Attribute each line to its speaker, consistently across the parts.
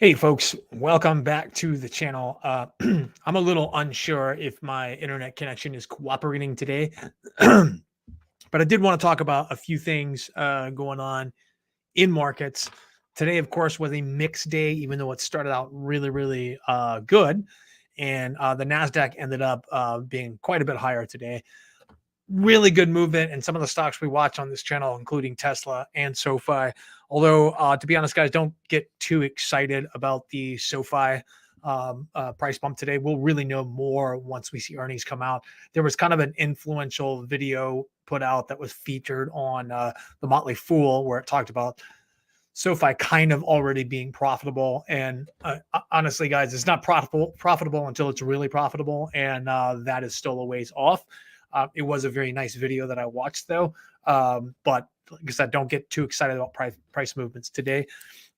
Speaker 1: Hey folks, welcome back to the channel. I'm a little unsure if my internet connection is cooperating today, but I did want to talk about a few things going on in markets. Today, of course, was a mixed day, even though it started out really good. And the NASDAQ ended up being quite a bit higher today. Really good movement in some of the stocks we watch on this channel, including Tesla and SoFi. Although, to be honest, guys, don't get too excited about the SoFi price bump today. We'll really know more once we see earnings come out. There was kind of an influential video put out that was featured on the Motley Fool, where it talked about SoFi kind of already being profitable. And honestly, guys, it's not profitable until it's really profitable, and that is still a ways off. It was a very nice video that I watched, though. But like I said, don't get too excited about price movements today.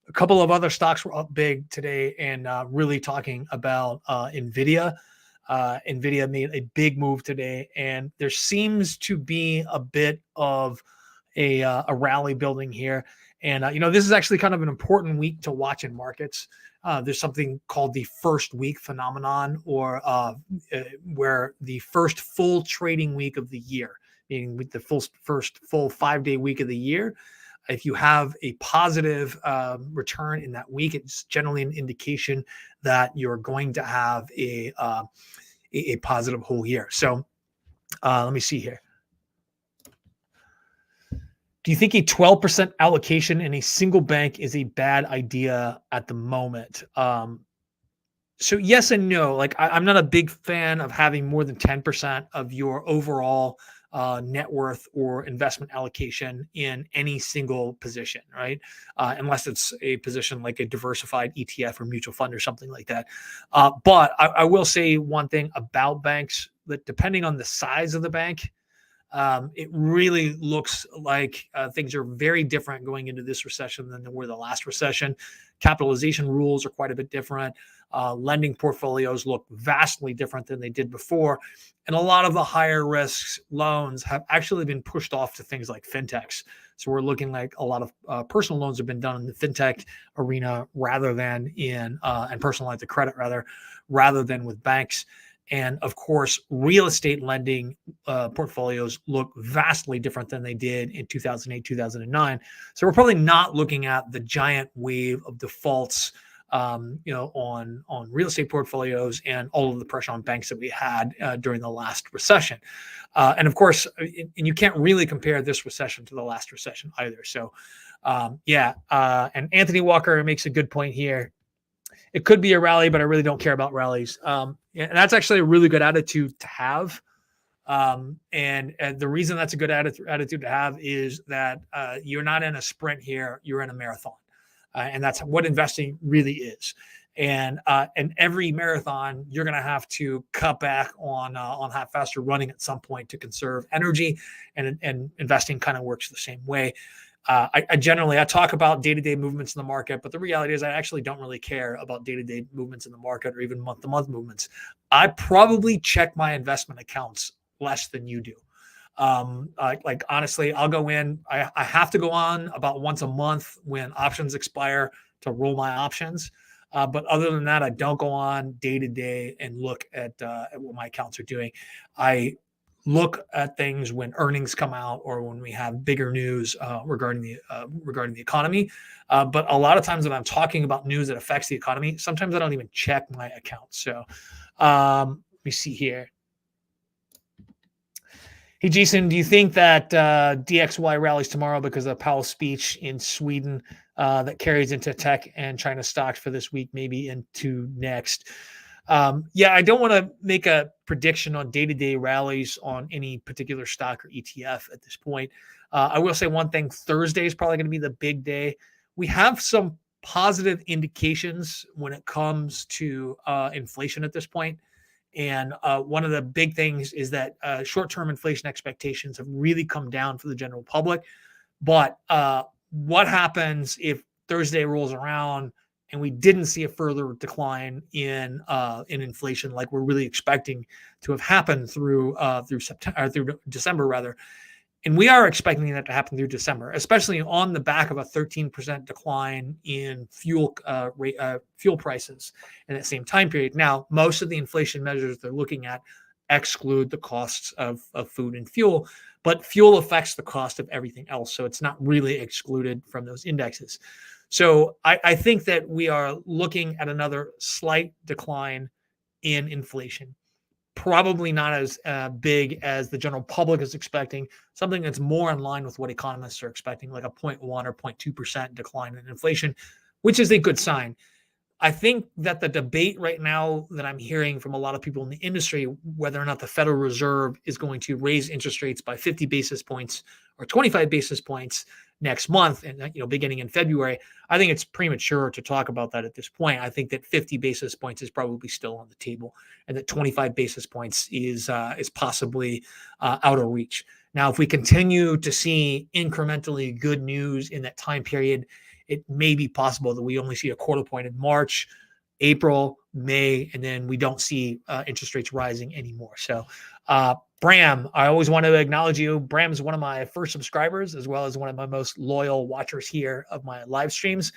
Speaker 1: A couple of other stocks were up big today, and really talking about Nvidia. Nvidia made a big move today, and there seems to be a bit of a rally building here. And this is actually kind of an important week to watch in markets. There's something called the first week phenomenon, or where the first full trading week of the year, meaning with the first full 5-day week of the year, if you have a positive return in that week, it's generally an indication that you're going to have a positive whole year. So let me see here. Do you think a 12% allocation in a single bank is a bad idea at the moment? So yes and no. Like I'm not a big fan of having more than 10% of your overall net worth or investment allocation in any single position, right? Unless it's a position like a diversified ETF or mutual fund or something like that. But I will say one thing about banks, that depending on the size of the bank, it really looks like things are very different going into this recession than they were the last recession. Capitalization rules are quite a bit different. Lending portfolios look vastly different than they did before. And a lot of the higher risk loans have actually been pushed off to things like fintechs. So we're looking like a lot of personal loans have been done in the fintech arena rather than in and personal lines of credit rather than with banks. And of course, real estate lending portfolios look vastly different than they did in 2008, 2009. So we're probably not looking at the giant wave of defaults, on real estate portfolios and all of the pressure on banks that we had during the last recession. And of course, and you can't really compare this recession to the last recession either. So, and Anthony Walker makes a good point here. It could be a rally, but I really don't care about rallies. And that's actually a really good attitude to have. And the reason that's a good attitude to have is that you're not in a sprint here, you're in a marathon. And that's what investing really is. And every marathon, you're going to have to cut back on how fast you're running at some point to conserve energy. And investing kind of works the same way. I generally talk about day-to-day movements in the market, but the reality is I actually don't really care about day-to-day movements in the market or even month-to-month movements. I probably check my investment accounts less than you do. Like honestly, I'll go in. I have to go on about once a month when options expire to roll my options. But other than that, I don't go on day to day and look at what my accounts are doing. I look at things when earnings come out or when we have bigger news regarding the economy. But a lot of times when I'm talking about news that affects the economy, sometimes I don't even check my account. So let me see here. Hey, Jason, do you think that DXY rallies tomorrow because of Powell's speech in Sweden that carries into tech and China stocks for this week, maybe into next? I don't want to make a prediction on day-to-day rallies on any particular stock or ETF at this point. I will say one thing. Thursday is probably going to be the big day. We have some positive indications when it comes to inflation at this point. And one of the big things is that short-term inflation expectations have really come down for the general public. But what happens if Thursday rolls around and we didn't see a further decline in inflation like we're really expecting to have happened through September, through December rather? And we are expecting that to happen through December, especially on the back of a 13% decline in fuel prices in that same time period. Now, most of the inflation measures they're looking at exclude the costs of food and fuel, but fuel affects the cost of everything else. So it's not really excluded from those indexes. So I think that we are looking at another slight decline in inflation. Probably not as big as the general public is expecting, something that's more in line with what economists are expecting, like a 0.1 or 0.2% decline in inflation, which is a good sign. I think that the debate right now that I'm hearing from a lot of people in the industry, whether or not the Federal Reserve is going to raise interest rates by 50 basis points or 25 basis points next month, and beginning in February, I think it's premature to talk about that at this point. I think that 50 basis points is probably still on the table, and that 25 basis points is possibly out of reach. Now, if we continue to see incrementally good news in that time period, it may be possible that we only see a quarter point in March, April, May, and then we don't see interest rates rising anymore. So, Bram, I always want to acknowledge you. Bram is one of my first subscribers, as well as one of my most loyal watchers here of my live streams.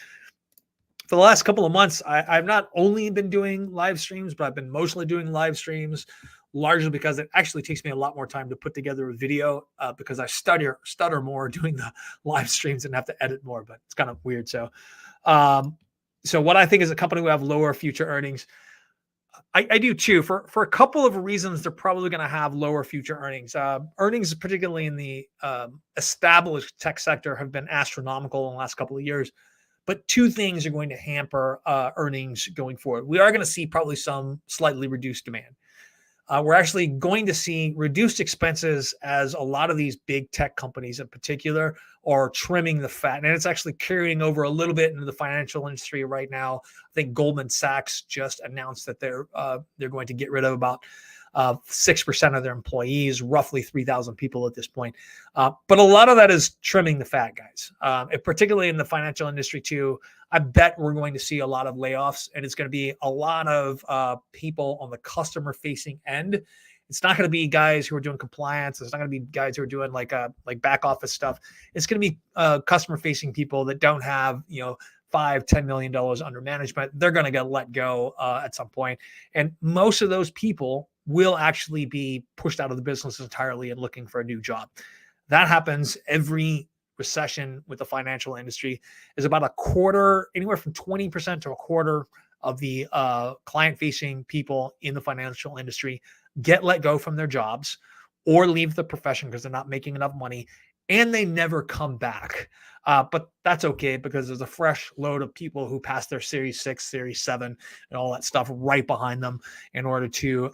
Speaker 1: For the last couple of months, I've not only been doing live streams, but I've been mostly doing live streams, largely because it actually takes me a lot more time to put together a video because I stutter more doing the live streams and have to edit more, but it's kind of weird. So what I think is a company will have lower future earnings. I do too. For a couple of reasons, they're probably going to have lower future earnings. Earnings, particularly in the established tech sector, have been astronomical in the last couple of years. But two things are going to hamper earnings going forward. We are going to see probably some slightly reduced demand. We're actually going to see reduced expenses as a lot of these big tech companies in particular are trimming the fat. And it's actually carrying over a little bit into the financial industry right now. I think Goldman Sachs just announced that they're going to get rid of about 6% of their employees, roughly 3,000 people at this point. But a lot of that is trimming the fat, guys. Particularly in the financial industry too. I bet we're going to see a lot of layoffs, and it's going to be a lot of people on the customer-facing end. It's not going to be guys who are doing compliance. It's not going to be guys who are doing like back office stuff. It's going to be customer-facing people that don't have $5-10 million under management. They're going to get let go at some point, and most of those people will actually be pushed out of the business entirely and looking for a new job. That happens every recession with the financial industry. Is about a quarter, anywhere from 20% to a quarter of the client-facing people in the financial industry get let go from their jobs or leave the profession because they're not making enough money, and they never come back. But that's okay because there's a fresh load of people who passed their Series 6, Series 7, and all that stuff right behind them in order to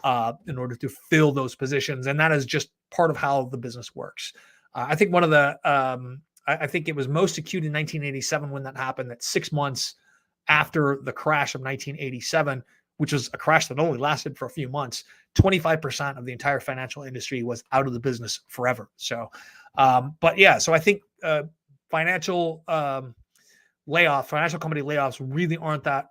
Speaker 1: fill those positions. And that is just part of how the business works. I think one of the I think it was most acute in 1987 when that happened, that 6 months after the crash of 1987, which was a crash that only lasted for a few months, 25% of the entire financial industry was out of the business forever. So, but yeah, so I think financial company layoffs really aren't that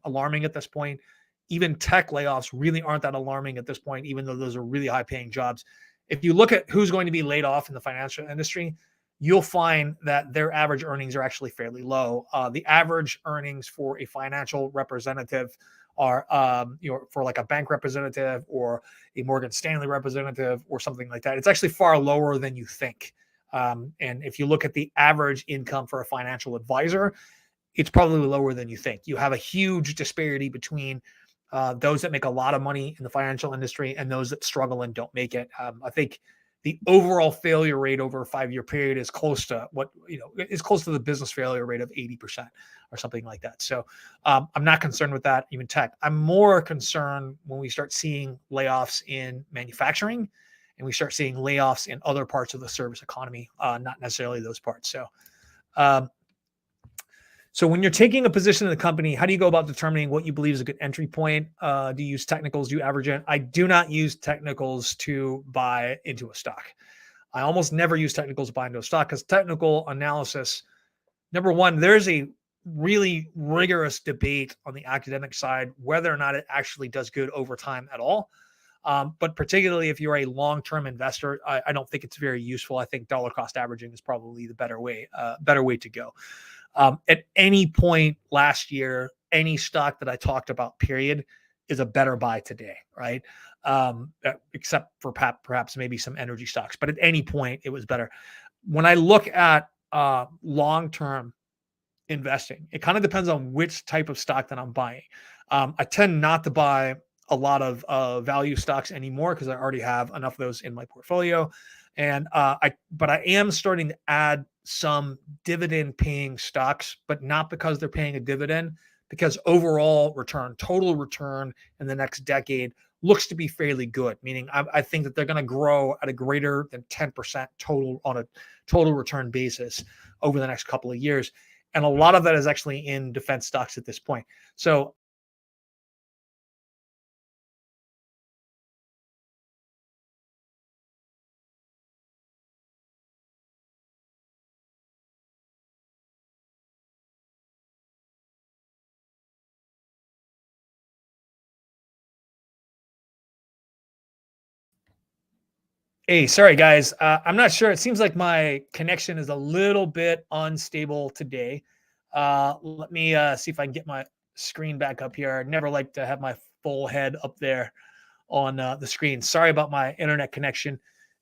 Speaker 1: alarming at this point. Even tech layoffs really aren't that alarming at this point, even though those are really high paying jobs. If you look at who's going to be laid off in the financial industry, you'll find that their average earnings are actually fairly low. The average earnings for a financial representative are, for like a bank representative or a Morgan Stanley representative or something like that, it's actually far lower than you think. And if you look at the average income for a financial advisor, it's probably lower than you think. You have a huge disparity between those that make a lot of money in the financial industry and those that struggle and don't make it. I think the overall failure rate over a 5-year period is close to close to the business failure rate of 80% or something like that. So I'm not concerned with that, even tech. I'm more concerned when we start seeing layoffs in manufacturing and we start seeing layoffs in other parts of the service economy, not necessarily those parts. So when you're taking a position in the company, how do you go about determining what you believe is a good entry point? Do you use technicals? Do you average in? I do not use technicals to buy into a stock. I almost never use technicals to buy into a stock because technical analysis, number one, there's a really rigorous debate on the academic side whether or not it actually does good over time at all. But particularly if you're a long-term investor, I don't think it's very useful. I think dollar cost averaging is probably the better way to go. At any point last year, any stock that I talked about, period, is a better buy today, right? Except for perhaps maybe some energy stocks, but at any point it was better. When I look at long-term investing, it kind of depends on which type of stock that I'm buying. I tend not to buy a lot of value stocks anymore because I already have enough of those in my portfolio. And but I am starting to add some dividend paying stocks, but not because they're paying a dividend, because overall return, total return in the next decade looks to be fairly good. Meaning I think that they're going to grow at a greater than 10% total on a total return basis over the next couple of years. And a lot of that is actually in defense stocks at this point. So hey, sorry guys. I'm not sure. It seems like my connection is a little bit unstable today. Let me see if I can get my screen back up here. I never like to have my full head up there on the screen. Sorry about my internet connection.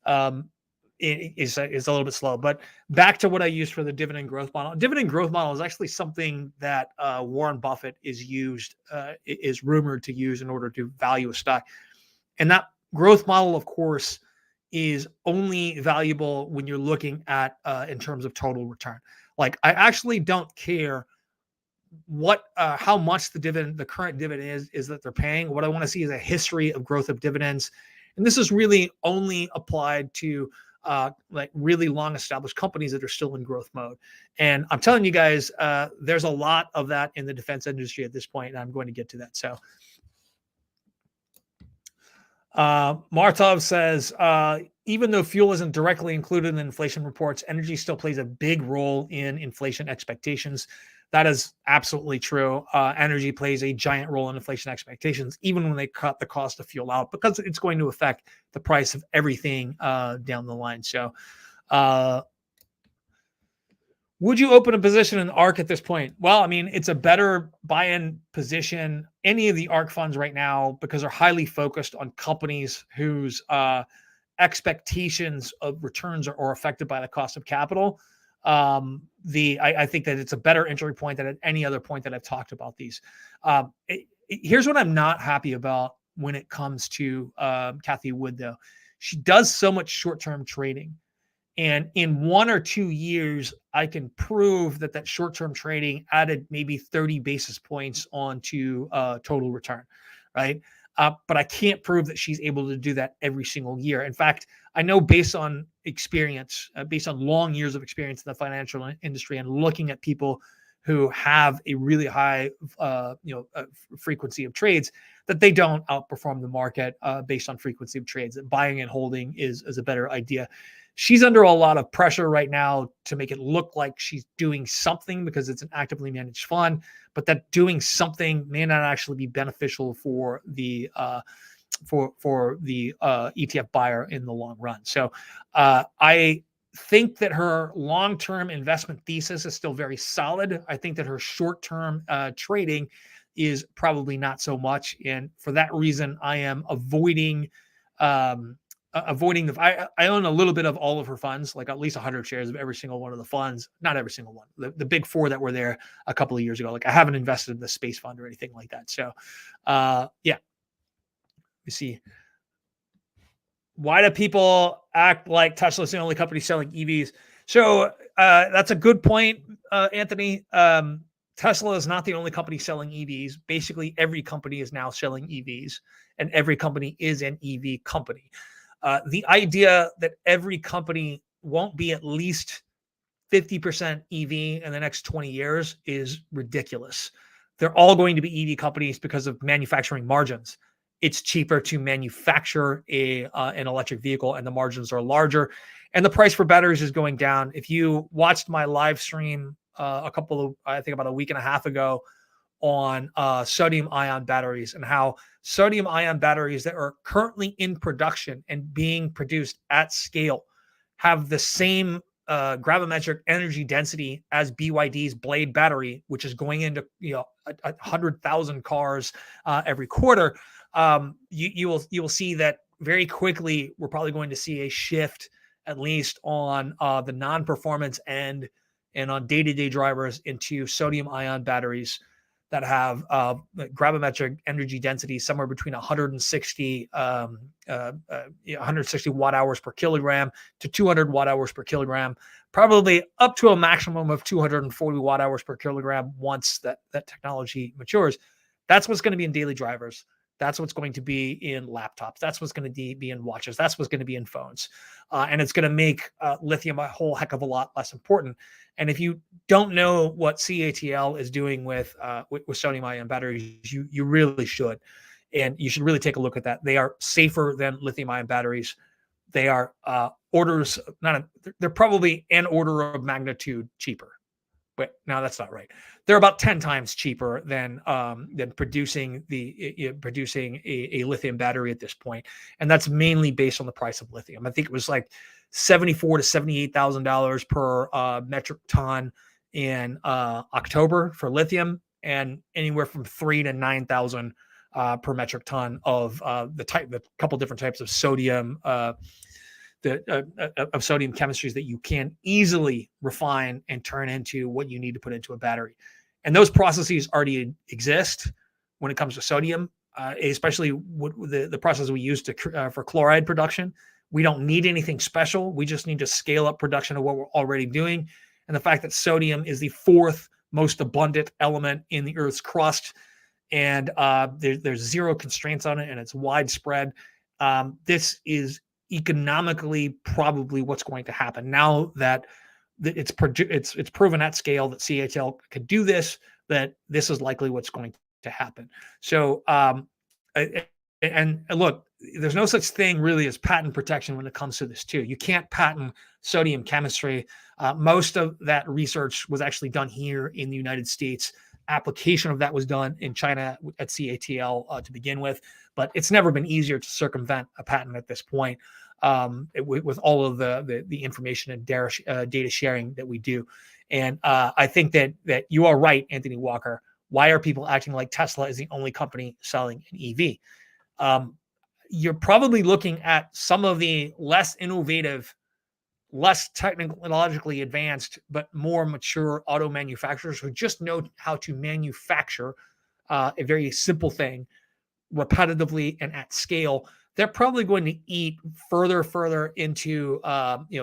Speaker 1: It is a little bit slow. But back to what I used for the dividend growth model. Dividend growth model is actually something that Warren Buffett is rumored to use in order to value a stock. And that growth model, of course, is only valuable when you're looking at in terms of total return. Like I actually don't care how much the current dividend is that they're paying. What I want to see is a history of growth of dividends, and this is really only applied to like really long established companies that are still in growth mode. And I'm telling you guys, there's a lot of that in the defense industry at this point, and I'm going to get to that. So Martov says, even though fuel isn't directly included in inflation reports, energy still plays a big role in inflation expectations. That is absolutely true. Energy plays a giant role in inflation expectations, even when they cut the cost of fuel out, because it's going to affect the price of everything down the line. So, would you open a position in ARK at this point? Well, I mean, it's a better buy-in position. Any of the ARK funds right now, because they're highly focused on companies whose expectations of returns are affected by the cost of capital. I think that it's a better entry point than at any other point that I've talked about these. Here's what I'm not happy about when it comes to Cathie Wood, though. She does so much short-term trading. And in 1 or 2 years, I can prove that short-term trading added maybe 30 basis points onto total return, right? But I can't prove that she's able to do that every single year. In fact, I know based on experience, based on long years of experience in the financial industry and looking at people who have a really high, frequency of trades, that they don't outperform the market based on frequency of trades. That buying and holding is a better idea. She's under a lot of pressure right now to make it look like she's doing something because it's an actively managed fund, but that doing something may not actually be beneficial for the ETF buyer in the long run. So I think that her long-term investment thesis is still very solid. I think that her short-term trading is probably not so much, and for that reason, I am avoiding I own a little bit of all of her funds, like at least 100 shares of every single one of the funds. Not every single one. The big four that were there a couple of years ago. Like I haven't invested in the space fund or anything like that. So, yeah. You see, why do people act like Tesla's the only company selling EVs? So that's a good point, Anthony. Tesla is not the only company selling EVs. Basically, every company is now selling EVs, and every company is an EV company. The idea that every company won't be at least 50% EV in the next 20 years is ridiculous. They're all going to be EV companies because of manufacturing margins. It's cheaper to manufacture an electric vehicle, and the margins are larger, and the price for batteries is going down. If you watched my live stream I think about a week and a half ago on sodium ion batteries and how sodium ion batteries that are currently in production and being produced at scale have the same gravimetric energy density as BYD's Blade battery, which is going into 100,000 cars every quarter. You will see that very quickly. We're probably going to see a shift, at least on the non-performance end and on day-to-day drivers, into sodium ion batteries that have gravimetric energy density somewhere between 160 watt hours per kilogram to 200 watt hours per kilogram, probably up to a maximum of 240 watt hours per kilogram once that technology matures. That's what's going to be in daily drivers. That's what's going to be in laptops. That's what's going to be in watches. That's what's going to be in phones. And it's going to make lithium a whole heck of a lot less important. And if you don't know what CATL is doing with sodium ion batteries, you really should. And you should really take a look at that. They are safer than lithium ion batteries. They are they're probably an order of magnitude cheaper. But no, that's not right. They're about 10 times cheaper than producing a lithium battery at this point, and that's mainly based on the price of lithium. I think it was like $74,000 to $78,000 per metric ton in October for lithium, and anywhere from $3,000 to $9,000 per metric ton of the couple different types of sodium. Of sodium chemistries that you can easily refine and turn into what you need to put into a battery. And those processes already exist when it comes to sodium, especially the process we use for chloride production. We don't need anything special. We just need to scale up production of what we're already doing. And the fact that sodium is the fourth most abundant element in the Earth's crust, and there's zero constraints on it, and it's widespread. This is economically probably what's going to happen now that it's proven at scale that CATL could do this, that this is likely what's going to happen. So and look, there's no such thing really as patent protection when it comes to this too. You can't patent sodium chemistry. Most of that research was actually done here in the United States. Application of that was done in China at CATL to begin with, but it's never been easier to circumvent a patent at this point with all of the information and data sharing that we do. And I think that you are right, Anthony Walker. Why are people acting like Tesla is the only company selling an EV? You're probably looking at some of the less innovative, less technologically advanced, but more mature auto manufacturers who just know how to manufacture a very simple thing repetitively and at scale. They're probably going to eat further into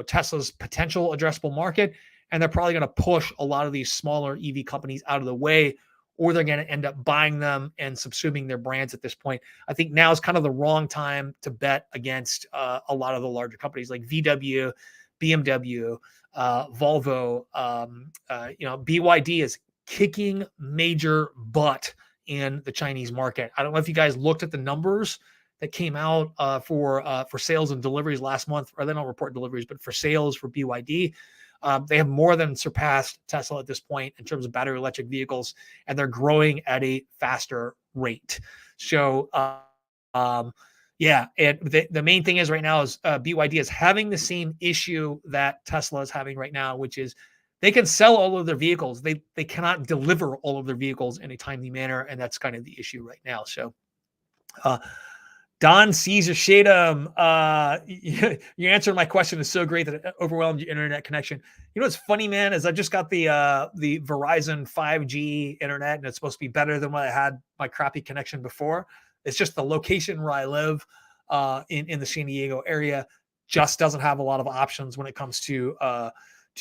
Speaker 1: Tesla's potential addressable market, and they're probably going to push a lot of these smaller EV companies out of the way, or they're going to end up buying them and subsuming their brands at this point. I think now is kind of the wrong time to bet against a lot of the larger companies like VW, BMW, Volvo. BYD is kicking major butt in the Chinese market. I don't know if you guys looked at the numbers that came out for sales and deliveries last month, or they don't report deliveries, but for sales for BYD. They have more than surpassed Tesla at this point in terms of battery electric vehicles, and they're growing at a faster rate. So, and the main thing is right now is BYD is having the same issue that Tesla is having right now, which is they can sell all of their vehicles. They cannot deliver all of their vehicles in a timely manner, and that's kind of the issue right now. So, Don Caesar Shadum, you answered my question. Is so great that it overwhelmed your internet connection. You know what's funny, man, is I just got the Verizon 5G internet, and it's supposed to be better than what I had my crappy connection before. It's just the location where I live in the San Diego area just doesn't have a lot of options when it comes to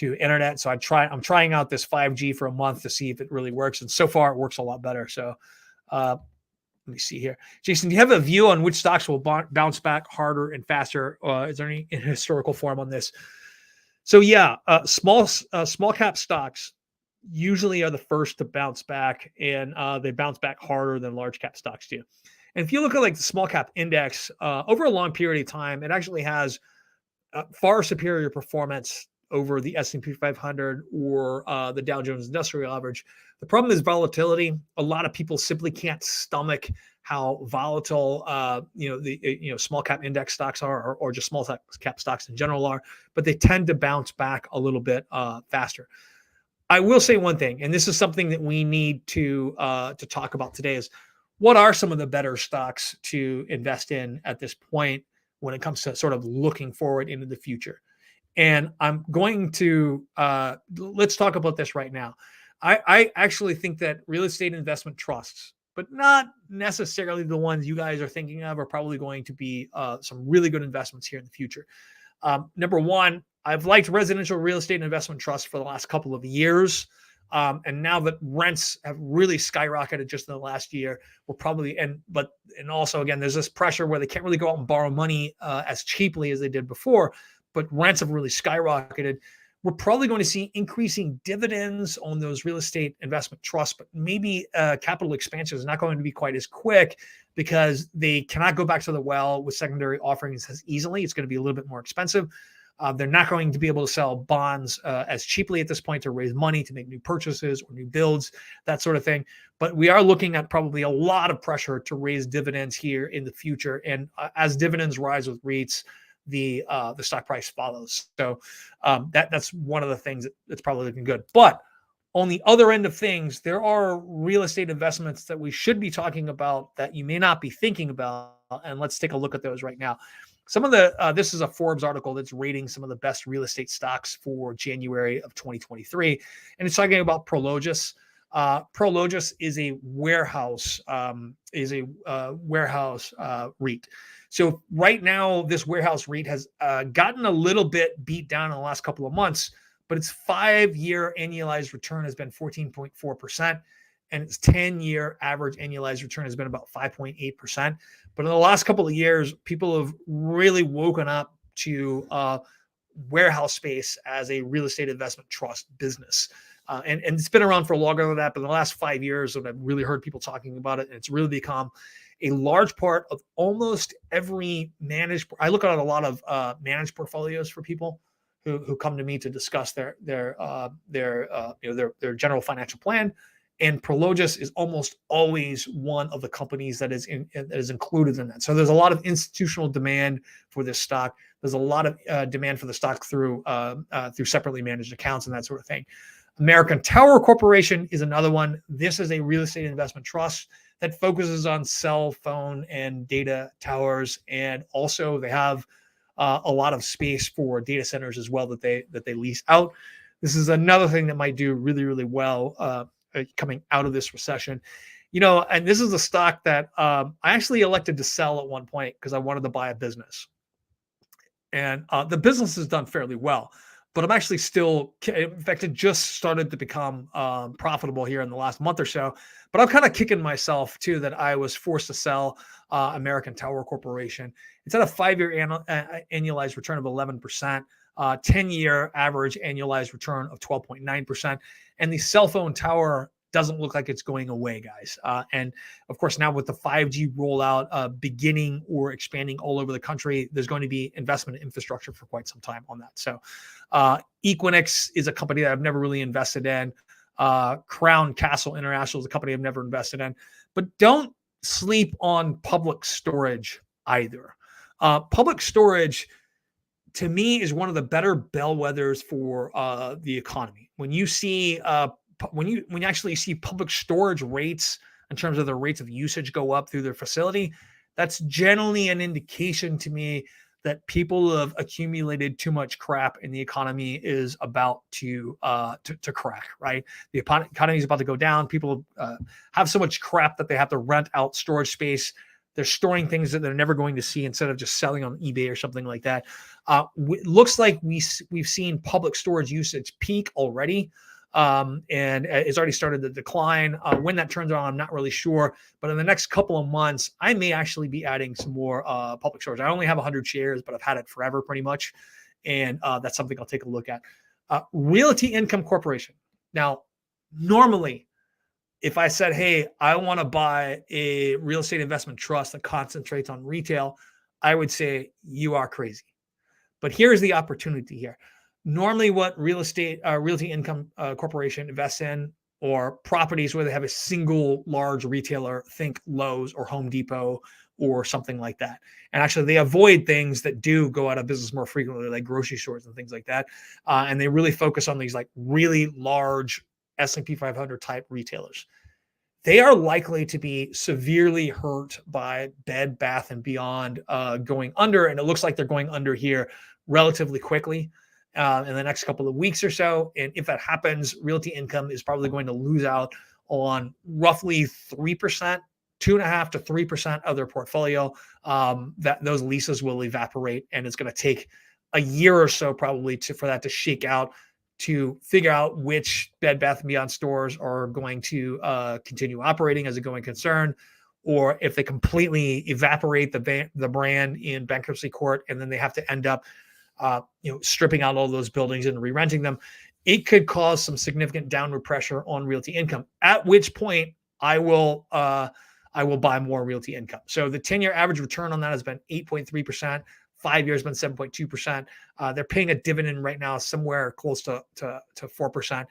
Speaker 1: internet. So I'm trying out this 5G for a month to see if it really works, and so far it works a lot better. So. Let me see here. Jason, do you have a view on which stocks will bounce back harder and faster? Is there any historical form on this? So yeah, small cap stocks usually are the first to bounce back, and they bounce back harder than large cap stocks do. And if you look at like the small cap index over a long period of time, it actually has far superior performance over the S&P 500 or the Dow Jones Industrial Average. The problem is volatility. A lot of people simply can't stomach how volatile, the small cap index stocks are, or just small cap stocks in general are, but they tend to bounce back a little bit faster. I will say one thing, and this is something that we need to talk about today: is what are some of the better stocks to invest in at this point when it comes to sort of looking forward into the future. And I'm going to let's talk about this right now. I actually think that real estate investment trusts, but not necessarily the ones you guys are thinking of, are probably going to be some really good investments here in the future. Number one, I've liked residential real estate investment trusts for the last couple of years. And now that rents have really skyrocketed just in the last year, we're probably, and also again, there's this pressure where they can't really go out and borrow money as cheaply as they did before, but rents have really skyrocketed. We're probably going to see increasing dividends on those real estate investment trusts, but maybe capital expansion is not going to be quite as quick because they cannot go back to the well with secondary offerings as easily. It's going to be a little bit more expensive. They're not going to be able to sell bonds as cheaply at this point to raise money to make new purchases or new builds, that sort of thing. But we are looking at probably a lot of pressure to raise dividends here in the future. And as dividends rise with REITs, the stock price follows. So that's one of the things that's probably looking good. But on the other end of things, there are real estate investments that we should be talking about that you may not be thinking about. And let's take a look at those right now. Some of this is a Forbes article that's rating some of the best real estate stocks for January of 2023. And it's talking about Prologis. Prologis is a warehouse, REIT. So right now, this warehouse REIT has gotten a little bit beat down in the last couple of months, but its 5-year annualized return has been 14.4%. And its 10-year average annualized return has been about 5.8%. But in the last couple of years, people have really woken up to warehouse space as a real estate investment trust business. And it's been around for longer than that, but in the last 5 years, I've really heard people talking about it, and it's really become a large part of almost every managed. I look at a lot of managed portfolios for people who come to me to discuss their general financial plan. And Prologis is almost always one of the companies that is included in that. So there's a lot of institutional demand for this stock. There's a lot of demand for the stock through separately managed accounts and that sort of thing. American Tower Corporation is another one. This is a real estate investment trust that focuses on cell phone and data towers, and also they have a lot of space for data centers as well that they lease out. This is another thing that might do really, really well coming out of this recession. And this is a stock that I actually elected to sell at one point because I wanted to buy a business. And the business has done fairly well, but I'm actually still, in fact, it just started to become profitable here in the last month or so. But I'm kind of kicking myself too that I was forced to sell American Tower Corporation. It's at a 5-year annualized return of 11%. 10-year average annualized return of 12.9%. And the cell phone tower doesn't look like it's going away, guys. And of course, now with the 5G rollout beginning or expanding all over the country, there's going to be investment in infrastructure for quite some time on that. So Equinix is a company that I've never really invested in. Crown Castle International is a company I've never invested in. But don't sleep on Public Storage either. Public Storage, to me, is one of the better bellwethers for the economy. When you see when you actually see public storage rates in terms of the rates of usage go up through their facility, that's generally an indication to me that people have accumulated too much crap and the economy is about to crack. Right, the economy is about to go down. People have so much crap that they have to rent out storage space. They're storing things that they're never going to see instead of just selling on eBay or something like that. It looks like we've seen public storage usage peak already, and it's already started to decline. When that turns on, I'm not really sure. But in the next couple of months, I may actually be adding some more public storage. I only have 100 shares, but I've had it forever pretty much. And that's something I'll take a look at. Realty Income Corporation. Now, normally, if I said, hey, I want to buy a real estate investment trust that concentrates on retail, I would say you are crazy. But here's the opportunity here. Normally, what Realty Income Corporation invests in, or properties where they have a single large retailer, think Lowe's or Home Depot or something like that. And actually, they avoid things that do go out of business more frequently, like grocery stores and things like that. And they really focus on these like really large S&P 500 type retailers. They are likely to be severely hurt by Bed Bath and Beyond going under, and it looks like they're going under here relatively quickly in the next couple of weeks or so. And if that happens, Realty Income is probably going to lose out on roughly 3%, 2.5% to 3% of their portfolio. That those leases will evaporate, and it's going to take a year or so probably for that to shake out, to figure out which Bed Bath & Beyond stores are going to continue operating as a going concern, or if they completely evaporate the brand in bankruptcy court, and then they have to end up stripping out all those buildings and re-renting them. It could cause some significant downward pressure on Realty Income, at which point I will buy more Realty Income. So the 10-year average return on that has been 8.3%. 5 years been 7.2%. They're paying a dividend right now somewhere close to 4%.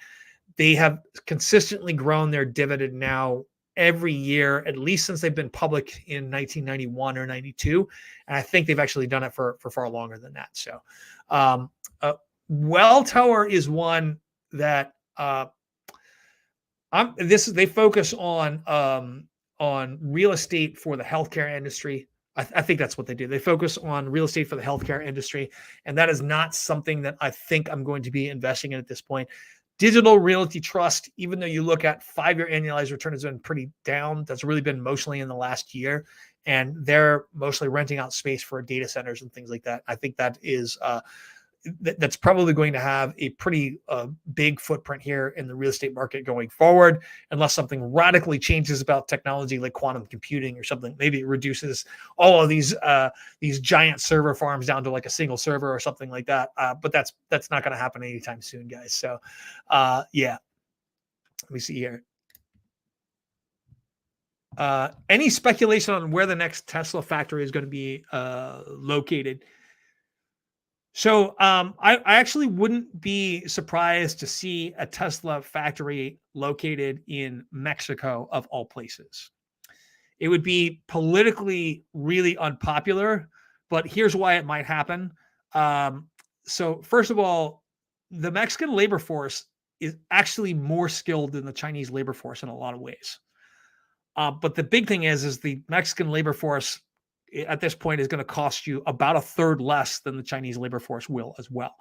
Speaker 1: They have consistently grown their dividend now every year, at least since they've been public in 1991 or 92. And I think they've actually done it for far longer than that. So Welltower is one that they focus on real estate for the healthcare industry. I think that's what they do. They focus on real estate for the healthcare industry, and that is not something that I think I'm going to be investing in at this point. Digital Realty Trust, even though you look at 5-year annualized return, has been pretty down. That's really been mostly in the last year, and they're mostly renting out space for data centers and things like that. I think that is that's probably going to have a pretty big footprint here in the real estate market going forward, unless something radically changes about technology like quantum computing or something. Maybe it reduces all of these giant server farms down to like a single server or something like that. But that's not going to happen anytime soon, guys. So yeah, let me see here. Any speculation on where the next Tesla factory is going to be located? So I actually wouldn't be surprised to see a Tesla factory located in Mexico, of all places. It would be politically really unpopular, but here's why it might happen. So first of all, the Mexican labor force is actually more skilled than the Chinese labor force in a lot of ways. But the big thing is the Mexican labor force at this point is going to cost you about a third less than the Chinese labor force will as well.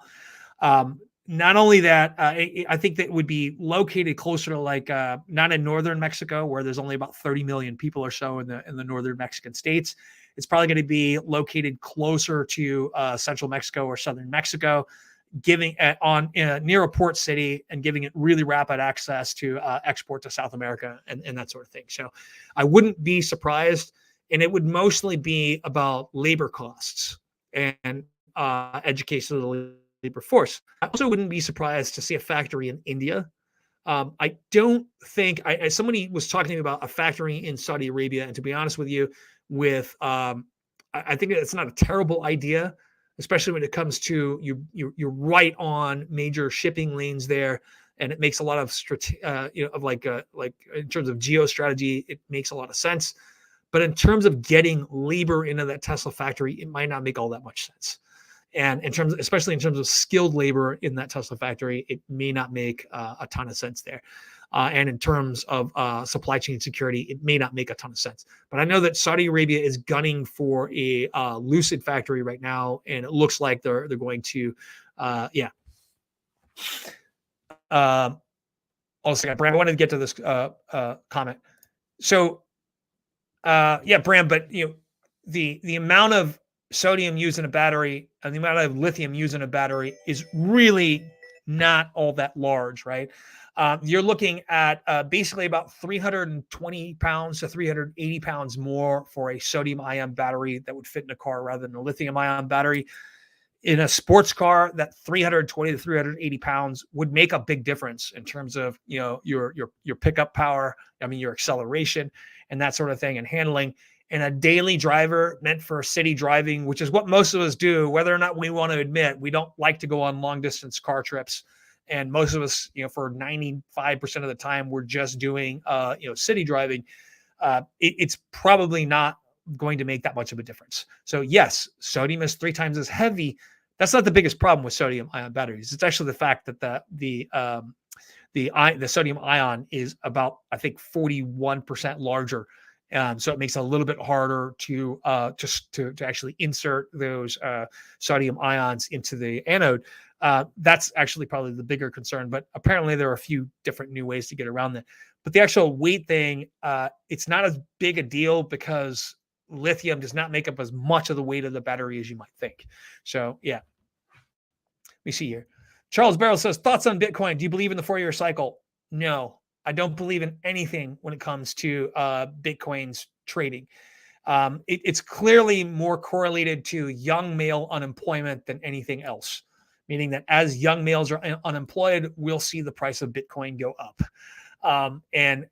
Speaker 1: Not only that, I think that would be located closer to like not in northern Mexico, where there's only about 30 million people or so in the northern Mexican states. It's probably going to be located closer to central Mexico or southern Mexico, giving near a port city and giving it really rapid access to export to South America and that sort of thing. So I wouldn't be surprised. And it would mostly be about labor costs and education of the labor force. I also wouldn't be surprised to see a factory in India. I don't think somebody was talking to me about a factory in Saudi Arabia, and to be honest with you, I think it's not a terrible idea, especially when it comes to you're right on major shipping lanes there, and it makes a lot of like in terms of geostrategy, it makes a lot of sense. But in terms of getting labor into that Tesla factory, it might not make all that much sense. And especially in terms of skilled labor in that Tesla factory, it may not make a ton of sense there. And in terms of supply chain security, it may not make a ton of sense. But I know that Saudi Arabia is gunning for a Lucid factory right now, and it looks like they're going to, yeah. Also, Bram, I wanted to get to this comment. So. Yeah, Bram, but the amount of sodium used in a battery and the amount of lithium used in a battery is really not all that large, right? You're looking at basically about 320 pounds to 380 pounds more for a sodium ion battery that would fit in a car rather than a lithium ion battery. In a sports car, that 320 to 380 pounds would make a big difference in terms of your pickup power. I mean, your acceleration and that sort of thing, and handling. and a daily driver meant for city driving, which is what most of us do, whether or not we want to admit, we don't like to go on long distance car trips. And most of us, for 95% of the time, we're just doing, city driving. It's probably not going to make that much of a difference. So yes, sodium is 3 times as heavy. That's not the biggest problem with sodium ion batteries. It's actually the fact that the sodium ion is about, I think, 41% larger. So it makes it a little bit harder to actually insert those sodium ions into the anode. That's actually probably the bigger concern, but apparently there are a few different new ways to get around that. But the actual weight thing, it's not as big a deal because lithium does not make up as much of the weight of the battery as you might think. So yeah, let me see here. Charles Barrow says, thoughts on Bitcoin? Do you believe in the 4-year cycle? No, I don't believe in anything when it comes to Bitcoin's trading. It's clearly more correlated to young male unemployment than anything else, meaning that as young males are unemployed, we'll see the price of Bitcoin go up. And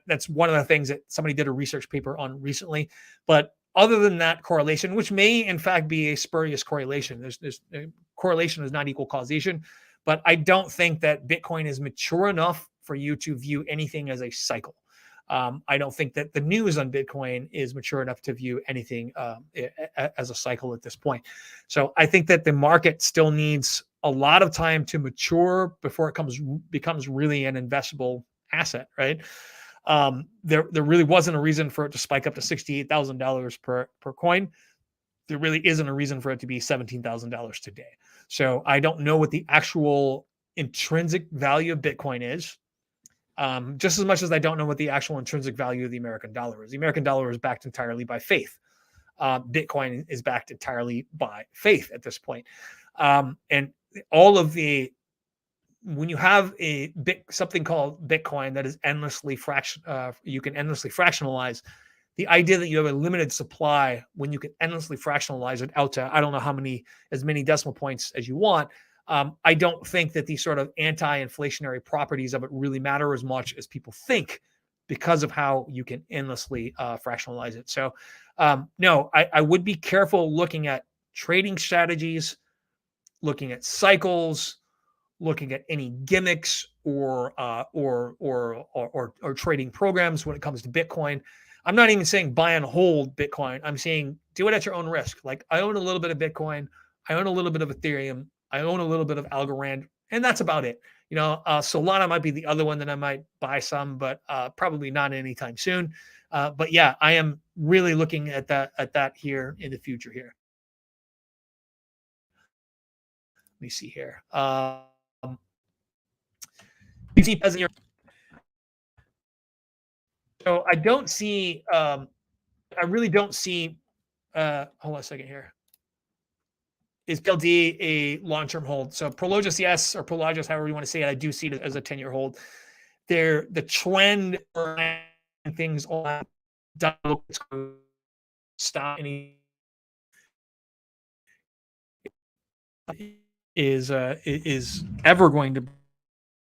Speaker 1: that's one of the things that somebody did a research paper on recently. But other than that correlation, which may in fact be a spurious correlation, there's correlation does not equal causation, but I don't think that Bitcoin is mature enough for you to view anything as a cycle. I don't think that the news on Bitcoin is mature enough to view anything as a cycle at this point. So I think that the market still needs a lot of time to mature before it becomes really an investable asset, right? There really wasn't a reason for it to spike up to $68,000 per coin. There really isn't a reason for it to be $17,000 today. So I don't know what the actual intrinsic value of Bitcoin is. Just as much as I don't know what the actual intrinsic value of the American dollar is. The American dollar is backed entirely by faith. Bitcoin is backed entirely by faith at this point. And all of when you have something called Bitcoin that is endlessly you can endlessly fractionalize. The idea that you have a limited supply when you can endlessly fractionalize it out to, I don't know as many decimal points as you want. I don't think that these sort of anti-inflationary properties of it really matter as much as people think because of how you can endlessly fractionalize it. So no, I would be careful looking at trading strategies, looking at cycles, looking at any gimmicks or trading programs when it comes to Bitcoin. I'm not even saying buy and hold Bitcoin. I'm saying do it at your own risk. Like I own a little bit of Bitcoin. I own a little bit of Ethereum. I own a little bit of Algorand, and that's about it. Solana might be the other one that I might buy some, but probably not anytime soon. But yeah, I am really looking at that here in the future here. Let me see here. So I don't see. I really don't see. Hold on a second here. Is PLD a long-term hold? So Prologis, yes, or Prologis, however you want to say it. I do see it as a 10-year hold. The trend for things on stop any is ever going to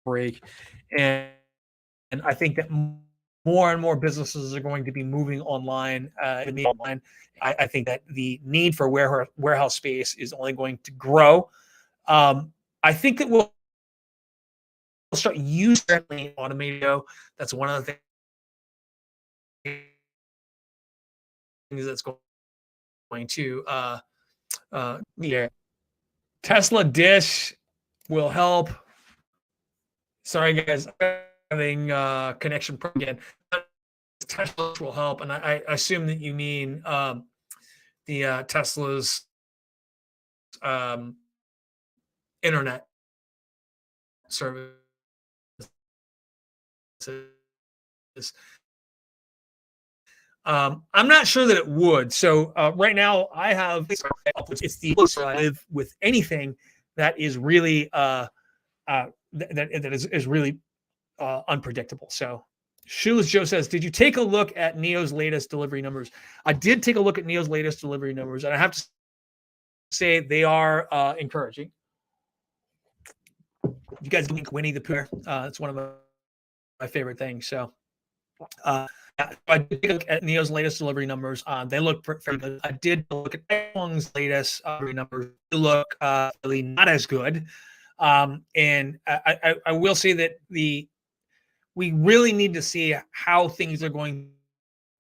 Speaker 1: break, and I think that more and more businesses are going to be moving online. I think that the need for warehouse space is only going to grow. I think that we'll start using automation. That's one of the things that's going to Tesla Dish will help. Sorry guys, having connection problem again. Tesla will help, and I assume that you mean the Tesla's internet service. I'm not sure that it would. So right now I have it's the I live with anything that is really that is really unpredictable. So Shoeless Joe says, did you take a look at NIO's latest delivery numbers? I did take a look at NIO's latest delivery numbers, and I have to say they are encouraging. You guys link Winnie the Pooh. It's one of my favorite things. So I did take a look at NIO's latest delivery numbers. They look very good. I did look at Expon's latest delivery numbers. They look really not as good. And I will say that we really need to see how things are going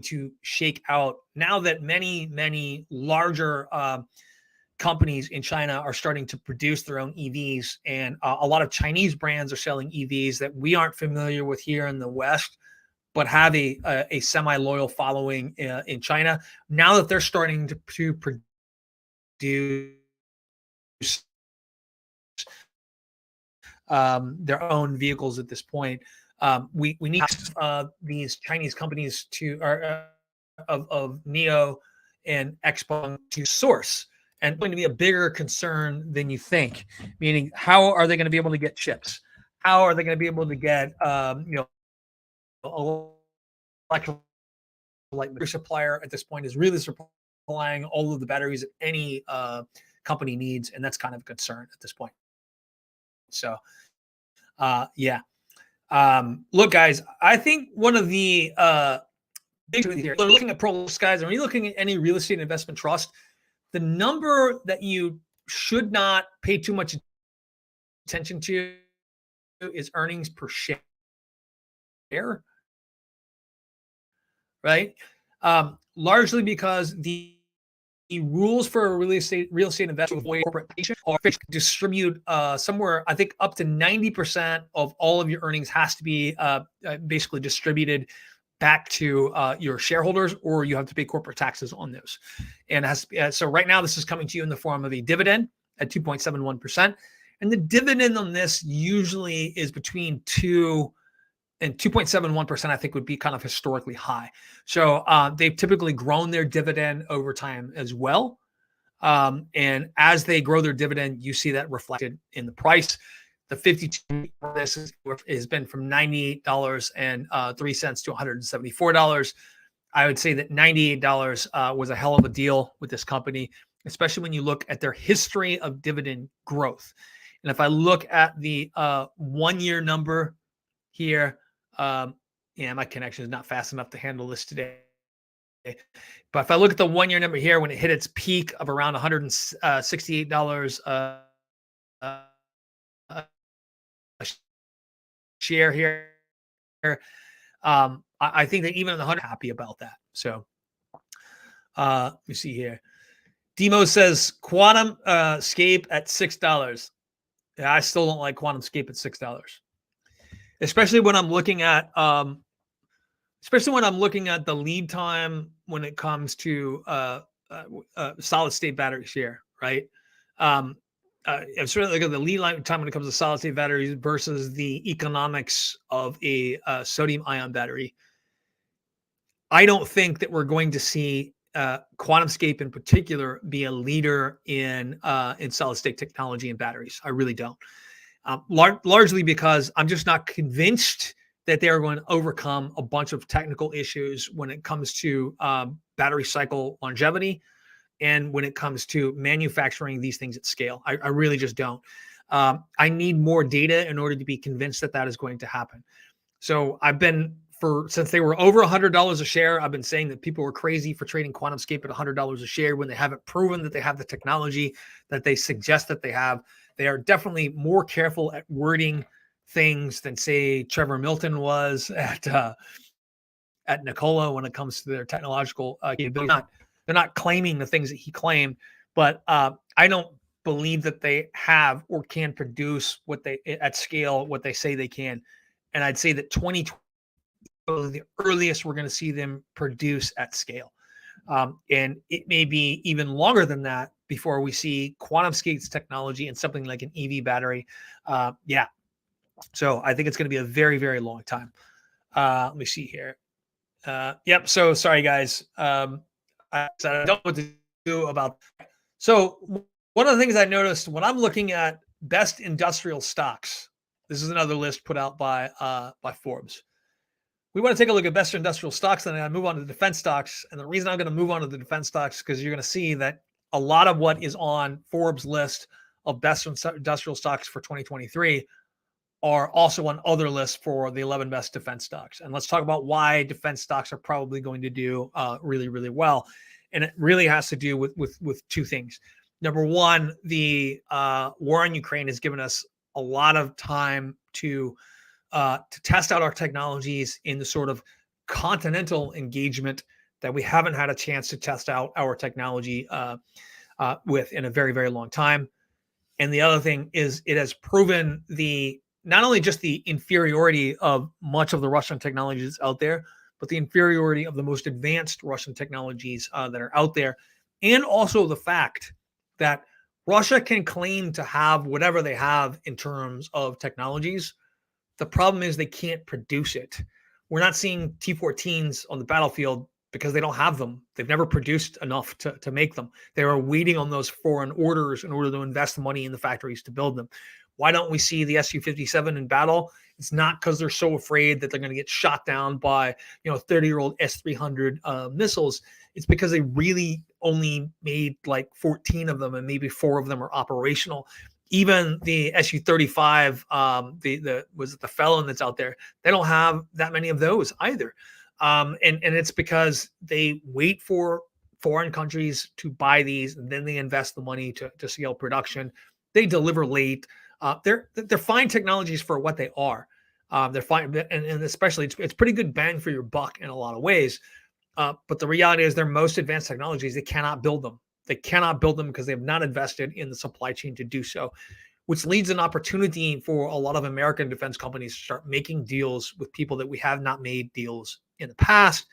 Speaker 1: to shake out now that many larger companies in China are starting to produce their own EVs, and a lot of Chinese brands are selling EVs that we aren't familiar with here in the West, but have a semi-loyal following in China. Now that they're starting to produce their own vehicles at this point, we need these Chinese companies to of NIO and Xpeng to source, and going to be a bigger concern than you think. Meaning, how are they going to be able to get chips? How are they going to be able to get electrolyte supplier at this point is really supplying all of the batteries that any company needs, and that's kind of a concern at this point. So, yeah. Look, guys, I think one of the big things here, looking at Prolix, guys, and when you're looking at any real estate investment trust, the number that you should not pay too much attention to is earnings per share, right? Largely because the rules for a real estate investment with corporate are distribute somewhere, I think, up to 90% of all of your earnings has to be basically distributed back to your shareholders, or you have to pay corporate taxes on those. And so right now, this is coming to you in the form of a dividend at 2.71%. And the dividend on this usually is between 2 and 2.71%, I think, would be kind of historically high. So they've typically grown their dividend over time as well. And as they grow their dividend, you see that reflected in the price. The 52 this has been from $98.03 to $174. I would say that $98 was a hell of a deal with this company, especially when you look at their history of dividend growth. And if I look at the 1 year number here, yeah, my connection is not fast enough to handle this today. But if I look at the 1 year number here, when it hit its peak of around $168 share here, I think that even in the 100, happy about that. So let me see here. Demo says Quantum Scape at $6. Yeah, I still don't like Quantum Scape at $6, especially when I'm looking at the lead time when it comes to solid state battery share, right? I'm certainly looking at the lead time when it comes to solid state batteries versus the economics of a sodium ion battery. I don't think that we're going to see QuantumScape in particular be a leader in solid state technology and batteries. I really don't. Largely because I'm just not convinced that they are going to overcome a bunch of technical issues when it comes to battery cycle longevity and when it comes to manufacturing these things at scale. I really just don't. I need more data in order to be convinced that that is going to happen. So since they were over $100 a share, I've been saying that people were crazy for trading QuantumScape at $100 a share when they haven't proven that they have the technology that they suggest that they have. They are definitely more careful at wording things than, say, Trevor Milton was at Nikola when it comes to their technological capability. They're not claiming the things that he claimed, but I don't believe that they have or can produce at scale what they say they can. And I'd say that 2020 is the earliest we're going to see them produce at scale. And it may be even longer than that before we see QuantumScape's technology in something like an EV battery. Yeah. So I think it's going to be a very, very long time. Let me see here. Yep. So sorry, guys. I don't know what to do about that. So one of the things I noticed when I'm looking at best industrial stocks, this is another list put out by Forbes. We want to take a look at best industrial stocks, and then I move on to the defense stocks. And the reason I'm going to move on to the defense stocks is because you're going to see that a lot of what is on Forbes' list of best industrial stocks for 2023 are also on other lists for the 11 best defense stocks. And let's talk about why defense stocks are probably going to do really, really well. And it really has to do with two things. Number one, the war in Ukraine has given us a lot of time to test out our technologies in the sort of continental engagement that we haven't had a chance to test out our technology with in a very, very long time. And the other thing is it has proven the not only just the inferiority of much of the Russian technologies out there, but the inferiority of the most advanced Russian technologies that are out there. And also the fact that Russia can claim to have whatever they have in terms of technologies. The problem is they can't produce it. We're not seeing T-14s on the battlefield because they don't have them. They've never produced enough to make them. They are waiting on those foreign orders in order to invest the money in the factories to build them. Why don't we see the Su-57 in battle? It's not because they're so afraid that they're going to get shot down by 30-year-old S-300 missiles. It's because they really only made like 14 of them, and maybe 4 of them are operational. Even the Su-35, the Felon that's out there, they don't have that many of those either. And it's because they wait for foreign countries to buy these, and then they invest the money to scale production. They deliver late. They're fine technologies for what they are. They're fine, and especially it's pretty good bang for your buck in a lot of ways. But the reality is, they're most advanced technologies. They cannot build them. They cannot build them because they have not invested in the supply chain to do so, which leads an opportunity for a lot of American defense companies to start making deals with people that we have not made deals in the past.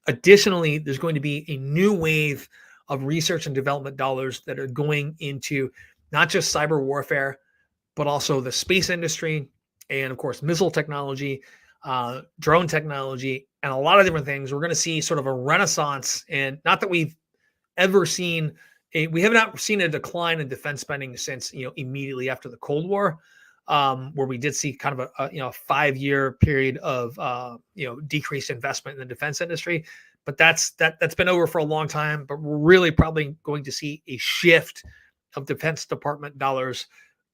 Speaker 1: Additionally, there's going to be a new wave of research and development dollars that are going into not just cyber warfare, but also the space industry and, of course, missile technology, drone technology, and a lot of different things. We're going to see sort of a renaissance, and not that we've ever seen we have not seen a decline in defense spending since immediately after the Cold War, where we did see kind of a 5-year period of decreased investment in the defense industry. But that's been over for a long time. But we're really probably going to see a shift of Defense Department dollars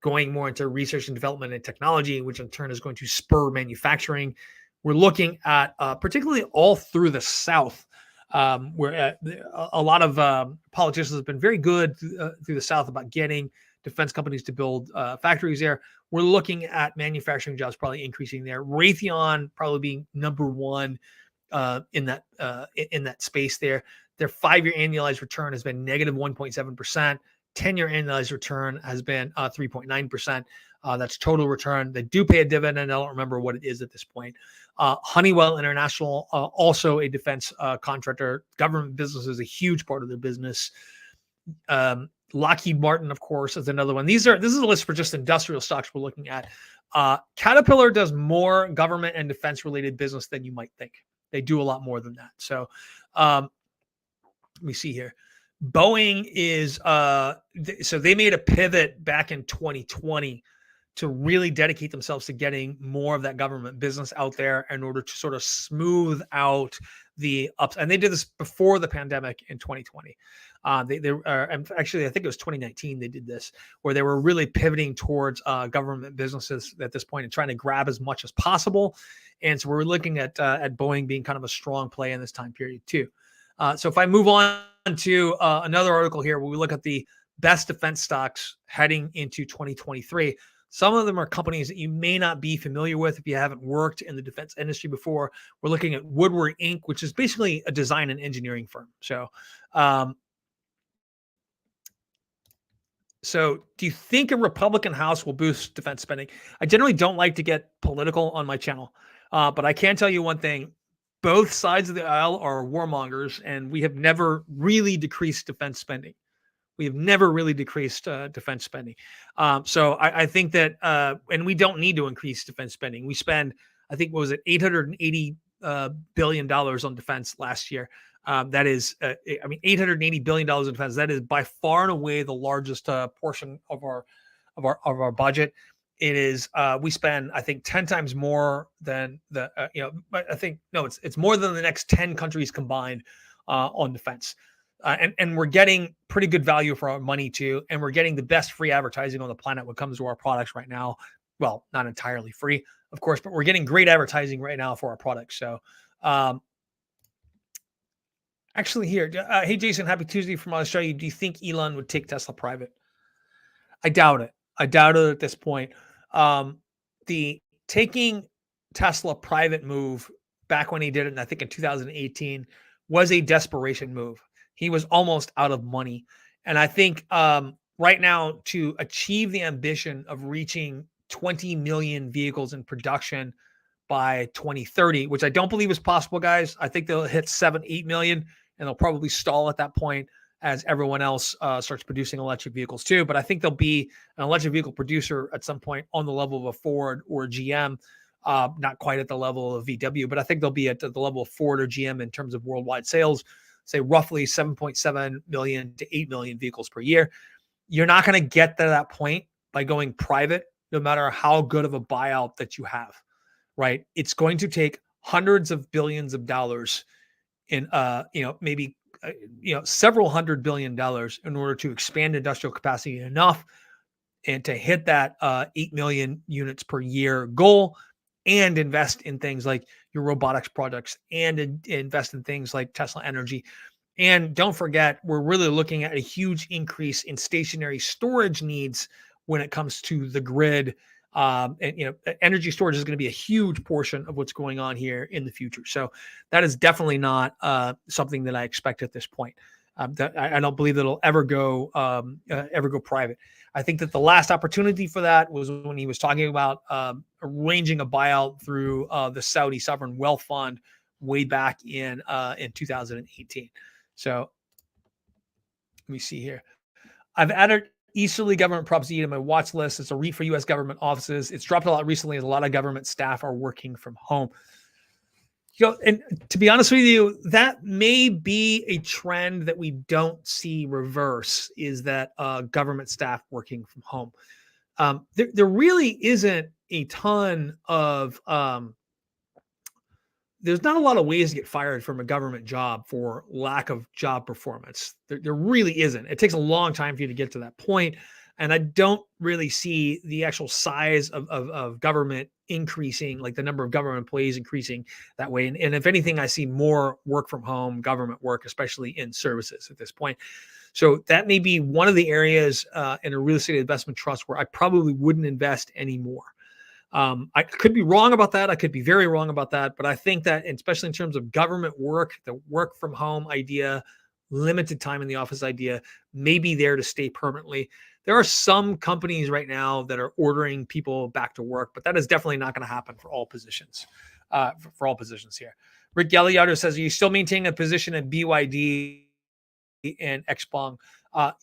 Speaker 1: going more into research and development and technology, which in turn is going to spur manufacturing. We're looking at particularly all through the South, where a lot of politicians have been very good through the South about getting defense companies to build factories there. We're looking at manufacturing jobs probably increasing there. Raytheon probably being number one in that space there. Their 5-year annualized return has been negative 1.7%. 10-year annualized return has been 3.9%. That's total return. They do pay a dividend. I don't remember what it is at this point. Honeywell International, also a defense contractor. Government business is a huge part of their business. Lockheed Martin, of course, is another one. This is a list for just industrial stocks we're looking at. Caterpillar does more government and defense related business than you might think. They do a lot more than that. So let me see here. Boeing is so they made a pivot back in 2020 to really dedicate themselves to getting more of that government business out there in order to sort of smooth out the ups. And they did this before the pandemic in 2020. Actually, I think it was 2019 they did this, where they were really pivoting towards government businesses at this point and trying to grab as much as possible. And so we're looking at Boeing being kind of a strong play in this time period too. So if I move on to another article here where we look at the best defense stocks heading into 2023. Some of them are companies that you may not be familiar with if you haven't worked in the defense industry before. We're looking at Woodward Inc., which is basically a design and engineering firm. So do you think a Republican House will boost defense spending? I generally don't like to get political on my channel, but I can tell you one thing. Both sides of the aisle are warmongers, and we have never really decreased defense spending. We have never really decreased defense spending. So I think that, and we don't need to increase defense spending. We spend, I think, what was it, $880 billion on defense last year. That is, $880 billion in defense. That is by far and away the largest portion of our budget. It is, we spend, I think, 10 times more than it's more than the next 10 countries combined on defense. And we're getting pretty good value for our money too. And we're getting the best free advertising on the planet when it comes to our products right now. well, not entirely free, of course, but we're getting great advertising right now for our products. So, actually, here, hey Jason, happy Tuesday from Australia. Do you think Elon would take Tesla private? I doubt it. I doubt it at this point. The taking Tesla private move back when he did it, and I think in 2018, was a desperation move. He was almost out of money. And I think right now, to achieve the ambition of reaching 20 million vehicles in production by 2030, which I don't believe is possible, guys. I think they'll hit 7, 8 million, and they'll probably stall at that point as everyone else starts producing electric vehicles too. But I think there'll be an electric vehicle producer at some point on the level of a Ford or a GM, not quite at the level of VW, but I think they'll be at the level of Ford or GM in terms of worldwide sales, say roughly 7.7 million to 8 million vehicles per year. You're not going to get to that point by going private, no matter how good of a buyout that you have, right? It's going to take hundreds of billions of dollars in, maybe several $100 billion in order to expand industrial capacity enough and to hit that 8 million units per year goal, and invest in things like your robotics products, and invest in things like Tesla Energy. And don't forget, we're really looking at a huge increase in stationary storage needs when it comes to the grid. Energy storage is going to be a huge portion of what's going on here in the future. So that is definitely not something that I expect at this point. I don't believe that it'll ever go private. I think that the last opportunity for that was when he was talking about arranging a buyout through the Saudi Sovereign Wealth Fund way back in 2018. So let me see here. I've added Easterly Government Prop Z to my watch list. It's a REIT for U.S. government offices. It's dropped a lot recently as a lot of government staff are working from home. And to be honest with you, that may be a trend that we don't see reverse, is that government staff working from home. There really isn't a ton of there's not a lot of ways to get fired from a government job for lack of job performance. There really isn't. It takes a long time for you to get to that point. And I don't really see the actual size of government increasing, like the number of government employees increasing that way. And if anything, I see more work from home government work, especially in services at this point. So that may be one of the areas in a real estate investment trust where I probably wouldn't invest anymore. I could be wrong about that. I could be very wrong about that. But I think that, especially in terms of government work, the work from home idea, limited time in the office idea, may be there to stay permanently. There are some companies right now that are ordering people back to work, but that is definitely not going to happen for all positions. For all positions here. Rick Galliardo says, are you still maintaining a position at BYD and XPeng?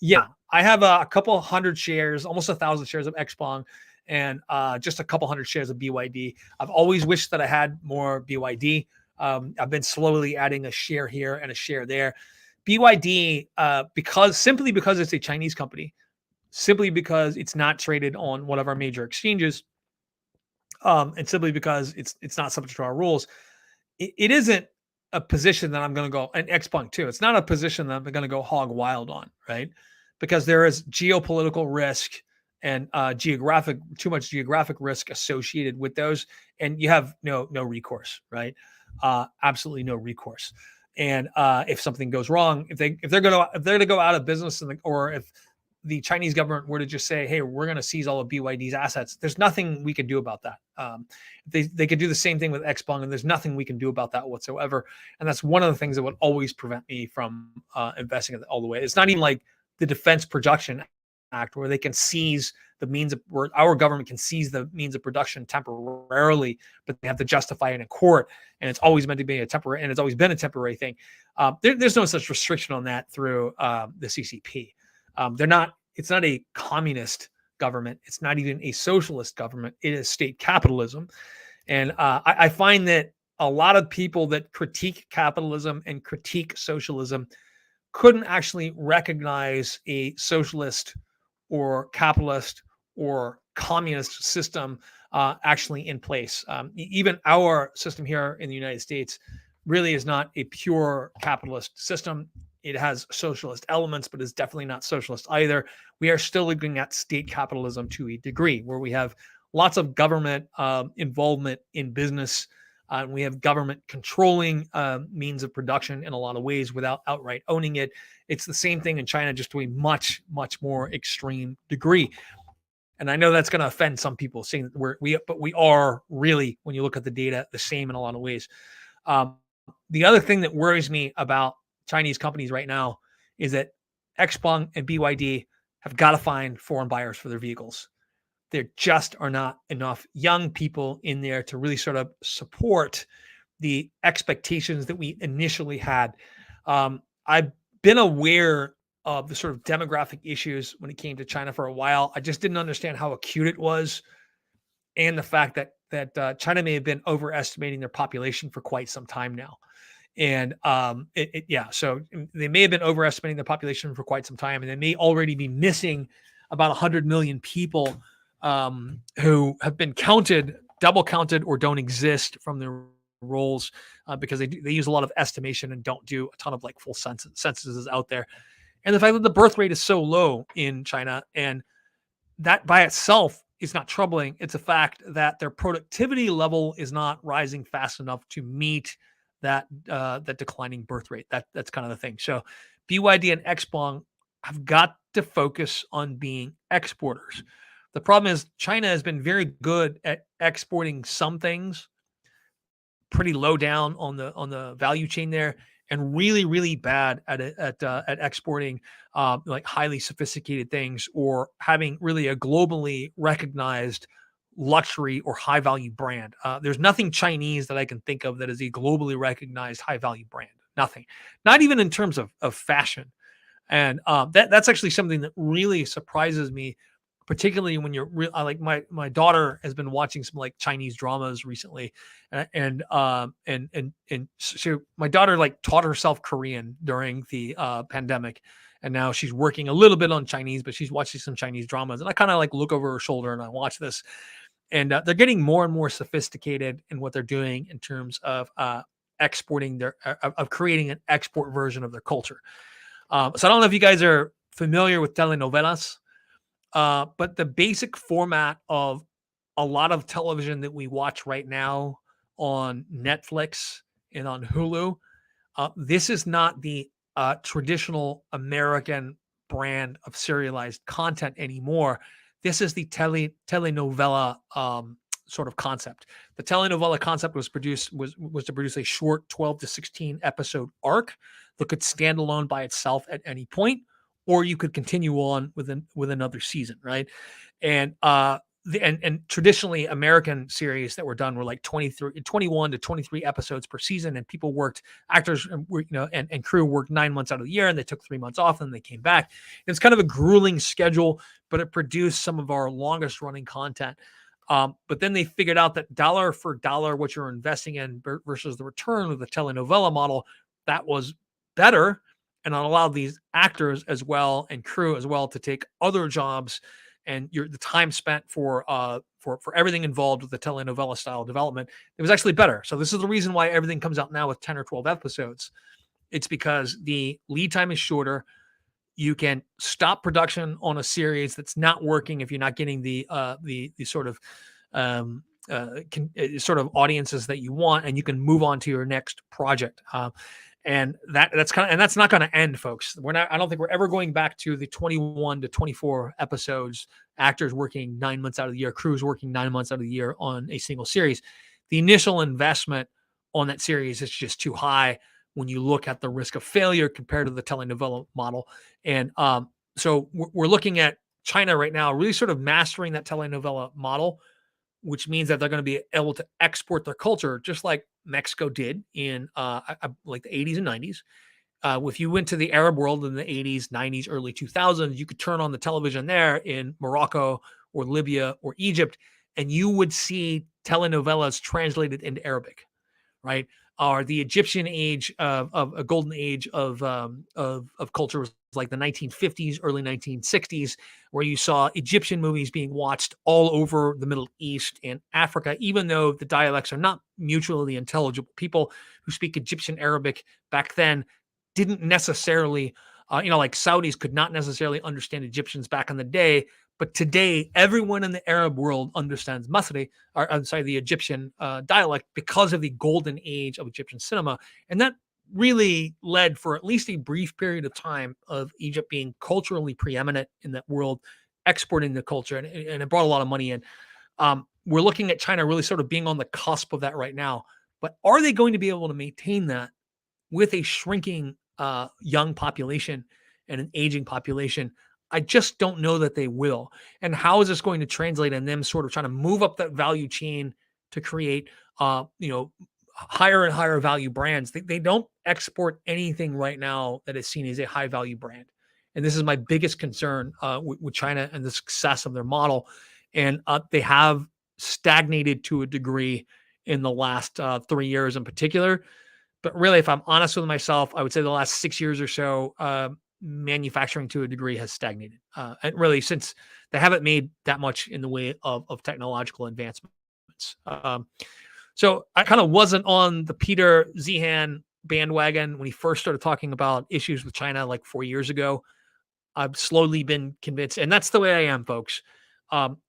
Speaker 1: Yeah, I have a couple hundred shares, almost 1,000 shares of XPeng, and just a couple hundred shares of BYD. I've always wished that I had more BYD. I've been slowly adding a share here and a share there. BYD, simply because it's a Chinese company, simply because it's not traded on one of our major exchanges, and simply because it's not subject to our rules, it isn't a position that I'm going to go, and XPeng too. It's not a position that I'm going to go hog wild on, right? Because there is geopolitical risk and too much geographic risk associated with those, and you have no recourse, right? Absolutely no recourse. And if something goes wrong, if they're going to go out of business, or if the Chinese government were to just say, hey, we're going to seize all of BYD's assets, there's nothing we can do about that. They could do the same thing with XPeng, and there's nothing we can do about that whatsoever. And that's one of the things that would always prevent me from investing all the way. It's not even like the Defense Production Act, where they can seize the means of, where our government can seize the means of production temporarily, but they have to justify it in court. And it's always meant to be a temporary, and it's always been a temporary thing. There's no such restriction on that through the CCP. It's not a communist government. It's not even a socialist government. It is state capitalism. And I find that a lot of people that critique capitalism and critique socialism couldn't actually recognize a socialist or capitalist or communist system actually in place. Even our system here in the United States really is not a pure capitalist system. It has socialist elements, but is definitely not socialist either. We are still looking at state capitalism to a degree, where we have lots of government involvement in business. We have government controlling means of production in a lot of ways without outright owning it. It's the same thing in China, just to a much, much more extreme degree. And I know that's going to offend some people, saying that but we are really, when you look at the data, the same in a lot of ways. The other thing that worries me about Chinese companies right now is that XPeng and BYD have got to find foreign buyers for their vehicles. There just are not enough young people in there to really sort of support the expectations that we initially had. I've been aware of the sort of demographic issues when it came to China for a while. I just didn't understand how acute it was, and the fact that China may have been overestimating their population for quite some time now. And so they may have been overestimating the population for quite some time, and they may already be missing about 100 million people who have been counted, double counted, or don't exist from their roles because they use a lot of estimation and don't do a ton of like full censuses out there. And the fact that the birth rate is so low in China, and that by itself is not troubling. It's a fact that their productivity level is not rising fast enough to meet that declining birth rate. That's kind of the thing. So BYD and XPeng have got to focus on being exporters. The problem is China has been very good at exporting some things, pretty low down on the value chain there, and really, really bad at exporting like highly sophisticated things, or having really a globally recognized luxury or high value brand. There's nothing Chinese that I can think of that is a globally recognized high value brand. Nothing, not even in terms of fashion. And that's actually something that really surprises me, particularly when you're like my daughter has been watching some like Chinese dramas recently, and so my daughter like taught herself Korean during the pandemic, and now she's working a little bit on Chinese, but she's watching some Chinese dramas, and I kind of like look over her shoulder and I watch this, and they're getting more and more sophisticated in what they're doing in terms of exporting of creating an export version of their culture. So I don't know if you guys are familiar with telenovelas. But the basic format of a lot of television that we watch right now on Netflix and on Hulu, this is not the traditional American brand of serialized content anymore. This is the telenovela sort of concept. The telenovela concept was to produce a short 12 to 16 episode arc that could stand alone by itself at any point, or you could continue on with another season, right? And and traditionally American series that were done were like 21 to 23 episodes per season, and actors and crew worked 9 months out of the year, and they took 3 months off and they came back. It's kind of a grueling schedule, but it produced some of our longest running content. But then they figured out that dollar for dollar, what you're investing in versus the return of the telenovela model, that was better, and it allowed these actors as well and crew as well to take other jobs, and the time spent for everything involved with the telenovela style development, it was actually better. So this is the reason why everything comes out now with 10 or 12 episodes. It's because the lead time is shorter. You can stop production on a series that's not working if you're not getting the sort of sort of audiences that you want, and you can move on to your next project. And that's not going to end, folks. I don't think we're ever going back to the 21 to 24 episodes, actors working 9 months out of the year, crews working 9 months out of the year on a single series. The initial investment on that series is just too high when you look at the risk of failure compared to the telenovela model. And so we're looking at China right now really sort of mastering that telenovela model, which means that they're going to be able to export their culture just like Mexico did in like the 80s and 90s. If you went to the Arab world in the 80s, 90s, early 2000s, you could turn on the television there in Morocco or Libya or Egypt, and you would see telenovelas translated into Arabic, right? Or the Egyptian age of a golden age of culture was like the 1950s, early 1960s, where you saw Egyptian movies being watched all over the Middle East and Africa, even though the dialects are not mutually intelligible. People who speak Egyptian Arabic back then didn't necessarily, like Saudis could not necessarily understand Egyptians back in the day, But today, everyone in the Arab world understands Masri, or I'm sorry, the Egyptian dialect, because of the golden age of Egyptian cinema. And that really led for at least a brief period of time of Egypt being culturally preeminent in that world, exporting the culture, and it brought a lot of money in. We're looking at China really sort of being on the cusp of that right now. But are they going to be able to maintain that with a shrinking young population and an aging population? I just don't know that they will. And how is this going to translate in them sort of trying to move up that value chain to create, higher and higher value brands? They don't export anything right now that is seen as a high value brand. And this is my biggest concern with China and the success of their model. And they have stagnated to a degree in the last 3 years in particular. But really, if I'm honest with myself, I would say the last 6 years or so, manufacturing to a degree has stagnated. And really, since they haven't made that much in the way of technological advancements. So I kind of wasn't on the Peter Zeihan bandwagon when he first started talking about issues with China like 4 years ago. I've slowly been convinced, and that's the way I am, folks.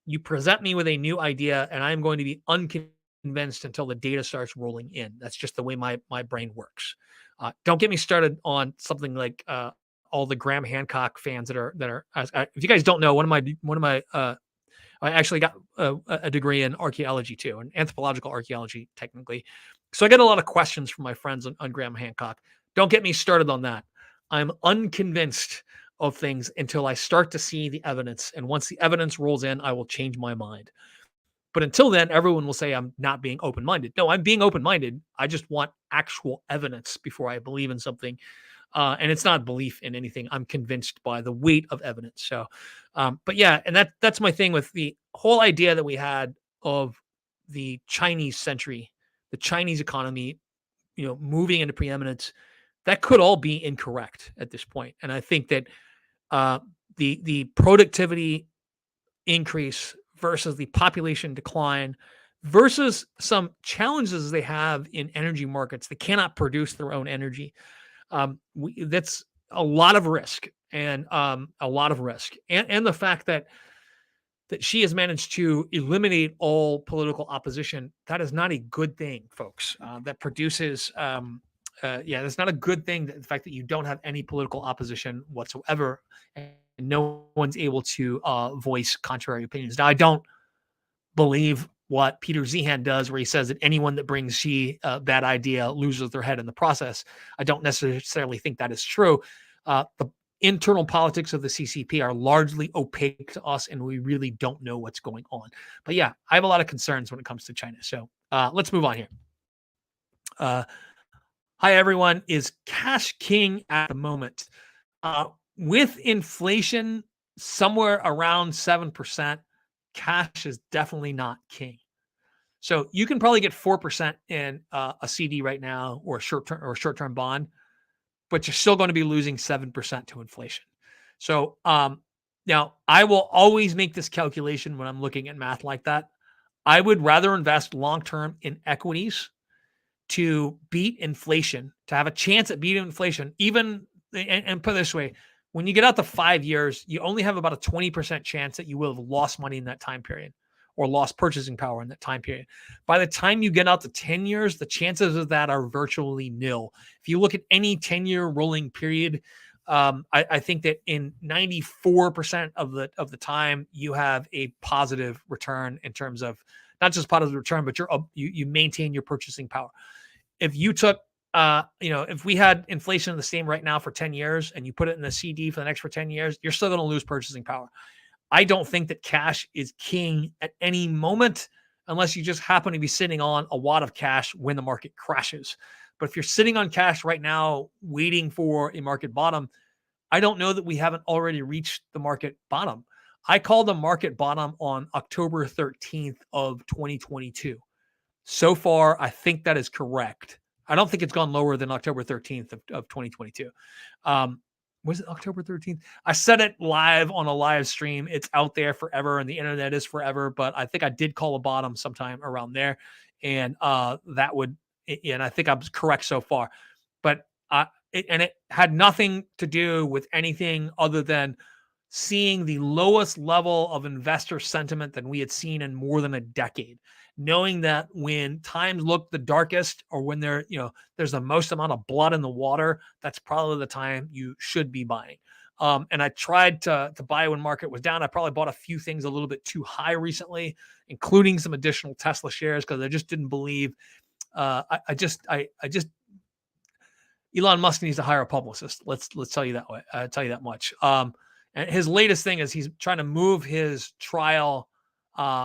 Speaker 1: You present me with a new idea, and I'm going to be unconvinced until the data starts rolling in. That's just the way my brain works. Don't get me started on something like all the Graham Hancock fans that are. If you guys don't know, I actually got a degree in archaeology too, and anthropological archaeology technically. So I get a lot of questions from my friends on Graham Hancock. Don't get me started on that. I'm unconvinced of things until I start to see the evidence. And once the evidence rolls in, I will change my mind. But until then, everyone will say I'm not being open minded. No, I'm being open minded. I just want actual evidence before I believe in something. And it's not belief in anything. I'm convinced by the weight of evidence. So, but yeah, and that's my thing with the whole idea that we had of the Chinese century, the Chinese economy, moving into preeminence. That could all be incorrect at this point. And I think that the productivity increase versus the population decline versus some challenges they have in energy markets. They cannot produce their own energy. That's a lot of risk, and and the fact that she has managed to eliminate all political opposition. That is not a good thing, folks. That produces that's not a good thing. The fact that you don't have any political opposition whatsoever, and no one's able to voice contrary opinions. Now, I don't believe what Peter Zeihan does, where he says that anyone that brings Xi a bad idea loses their head in the process. I don't necessarily think that is true. The internal politics of the CCP are largely opaque to us, and we really don't know what's going on. But yeah, I have a lot of concerns when it comes to China. So let's move on here. Hi, everyone. Is cash king at the moment? With inflation somewhere around 7%, cash is definitely not king. So you can probably get 4% in a CD right now, or a short-term bond, but you're still going to be losing 7% to inflation. So now I will always make this calculation when I'm looking at math like that. I would rather invest long-term in equities to beat inflation, to have a chance at beating inflation, and put it this way, when you get out to 5 years, you only have about a 20% chance that you will have lost money in that time period, or lost purchasing power in that time period. By the time you get out to 10 years, the chances of that are virtually nil. If you look at any 10-year rolling period, I think that in 94% of the time, you have a positive return in terms of not just positive return, but you maintain your purchasing power. If you took if we had inflation the same right now for 10 years and you put it in the CD for the next 10 years, you're still going to lose purchasing power. I don't think that cash is king at any moment, unless you just happen to be sitting on a wad of cash when the market crashes. But if you're sitting on cash right now, waiting for a market bottom, I don't know that we haven't already reached the market bottom. I called the market bottom on October 13th of 2022. So far, I think that is correct. I don't think it's gone lower than October 13th of 2022. Was it October 13th? I said it live on a live stream. It's out there forever, and the internet is forever. But I think I did call a bottom sometime around there, and and I think I was correct so far. But it had nothing to do with anything other than seeing the lowest level of investor sentiment than we had seen in more than a decade, knowing that when times look the darkest, or when there's the most amount of blood in the water, that's probably the time you should be buying. And I tried to buy when market was down. I probably bought a few things a little bit too high recently, including some additional Tesla shares, because I just didn't believe. I just Elon Musk needs to hire a publicist. Let's tell you that way. Tell you that much. And his latest thing is he's trying to move his trial,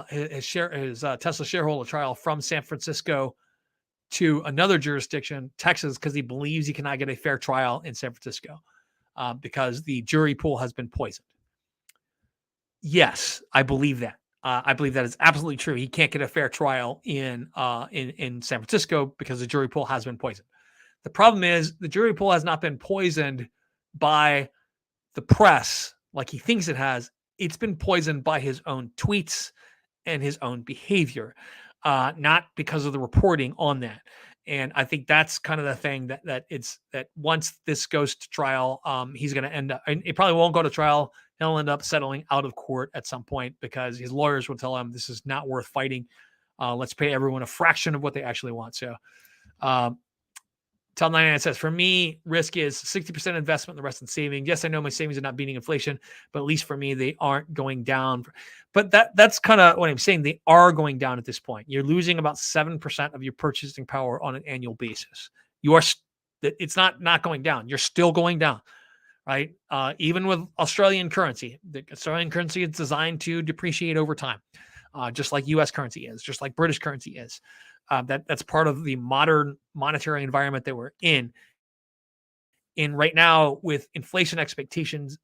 Speaker 1: his Tesla shareholder trial, from San Francisco to another jurisdiction, Texas, because he believes he cannot get a fair trial in San Francisco, because the jury pool has been poisoned. Yes, I believe that. I believe that is absolutely true. He can't get a fair trial in San Francisco because the jury pool has been poisoned. The problem is the jury pool has not been poisoned by the press like he thinks it has. It's been poisoned by his own tweets and his own behavior, not because of the reporting on that. And I think that's kind of the thing that once this goes to trial, he's going to end up, and it probably won't go to trial. He'll end up settling out of court at some point because his lawyers will tell him this is not worth fighting. Let's pay everyone a fraction of what they actually want. So, Tell 99 says, for me, risk is 60% investment, the rest in saving. Yes, I know my savings are not beating inflation, but at least for me, they aren't going down. But that's kind of what I'm saying. They are going down at this point. You're losing about 7% of your purchasing power on an annual basis. It's not going down. You're still going down, right? Even with Australian currency, the Australian currency is designed to depreciate over time, just like U.S. currency is, just like British currency is. That's part of the modern monetary environment that we're in. And right now, with inflation expectations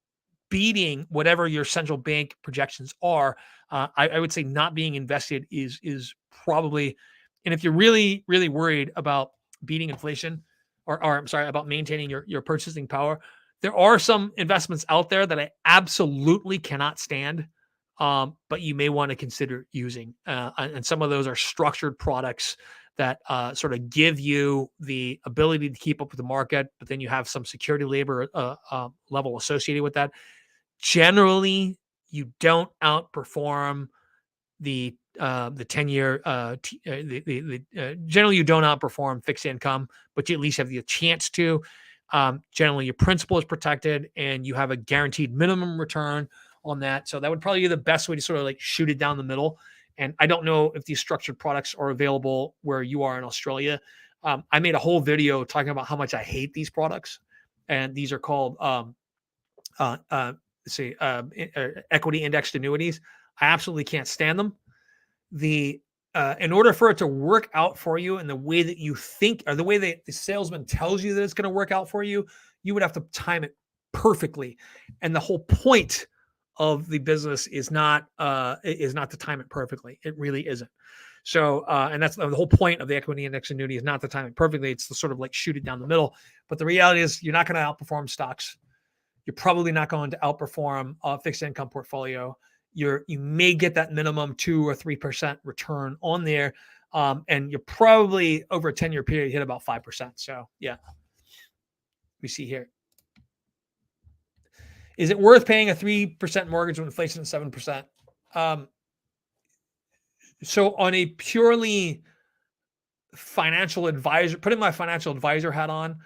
Speaker 1: beating whatever your central bank projections are, I would say not being invested is probably. And if you're really, really worried about beating inflation, or I'm sorry, about maintaining your purchasing power, there are some investments out there that I absolutely cannot stand. But you may want to consider using. And some of those are structured products that sort of give you the ability to keep up with the market, but then you have some security labor level associated with that. Generally, you don't outperform the 10-year. Generally, you don't outperform fixed income, but you at least have the chance to. Generally, your principal is protected, and you have a guaranteed minimum return on that. So that would probably be the best way to sort of like shoot it down the middle. And I don't know if these structured products are available where you are in Australia. I made a whole video talking about how much I hate these products. And these are called equity indexed annuities. I absolutely can't stand them. In order for it to work out for you in the way that you think, or the way that the salesman tells you that it's going to work out for you, you would have to time it perfectly. And the whole point of the business is not to time it perfectly. It really isn't. So, and that's the whole point of the equity index annuity, is not to time it perfectly. It's to sort of like shoot it down the middle. But the reality is you're not going to outperform stocks. You're probably not going to outperform a fixed income portfolio. You may get that minimum 2 or 3% return on there. And you're probably over a 10-year period hit about 5%. So yeah, we see here. Is it worth paying a 3% mortgage when inflation is 7%? So on a purely financial advisor, putting my financial advisor hat on,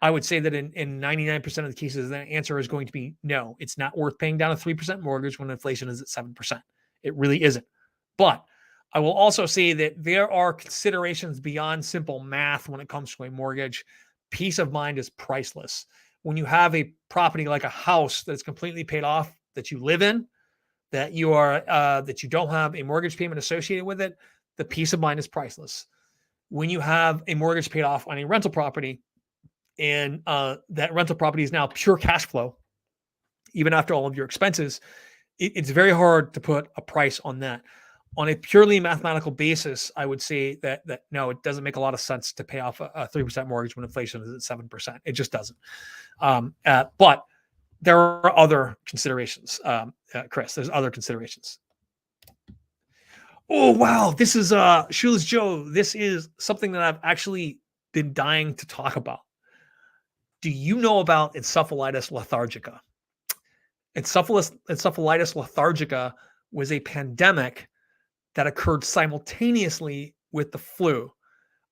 Speaker 1: I would say that in 99% of the cases, the answer is going to be no. It's not worth paying down a 3% mortgage when inflation is at 7%. It really isn't. But I will also say that there are considerations beyond simple math when it comes to a mortgage. Peace of mind is priceless. When you have a property like a house that's completely paid off, that you live in, that you don't have a mortgage payment associated with it, the peace of mind is priceless. When you have a mortgage paid off on a rental property, and that rental property is now pure cash flow, even after all of your expenses, it's very hard to put a price on that. On a purely mathematical basis, I would say that no, it doesn't make a lot of sense to pay off a 3% mortgage when inflation is at 7%. It just doesn't. But there are other considerations, Chris. There's other considerations. Oh, wow. This is Shoeless Joe. This is something that I've actually been dying to talk about. Do you know about encephalitis lethargica? Encephalitis lethargica was a pandemic that occurred simultaneously with the flu.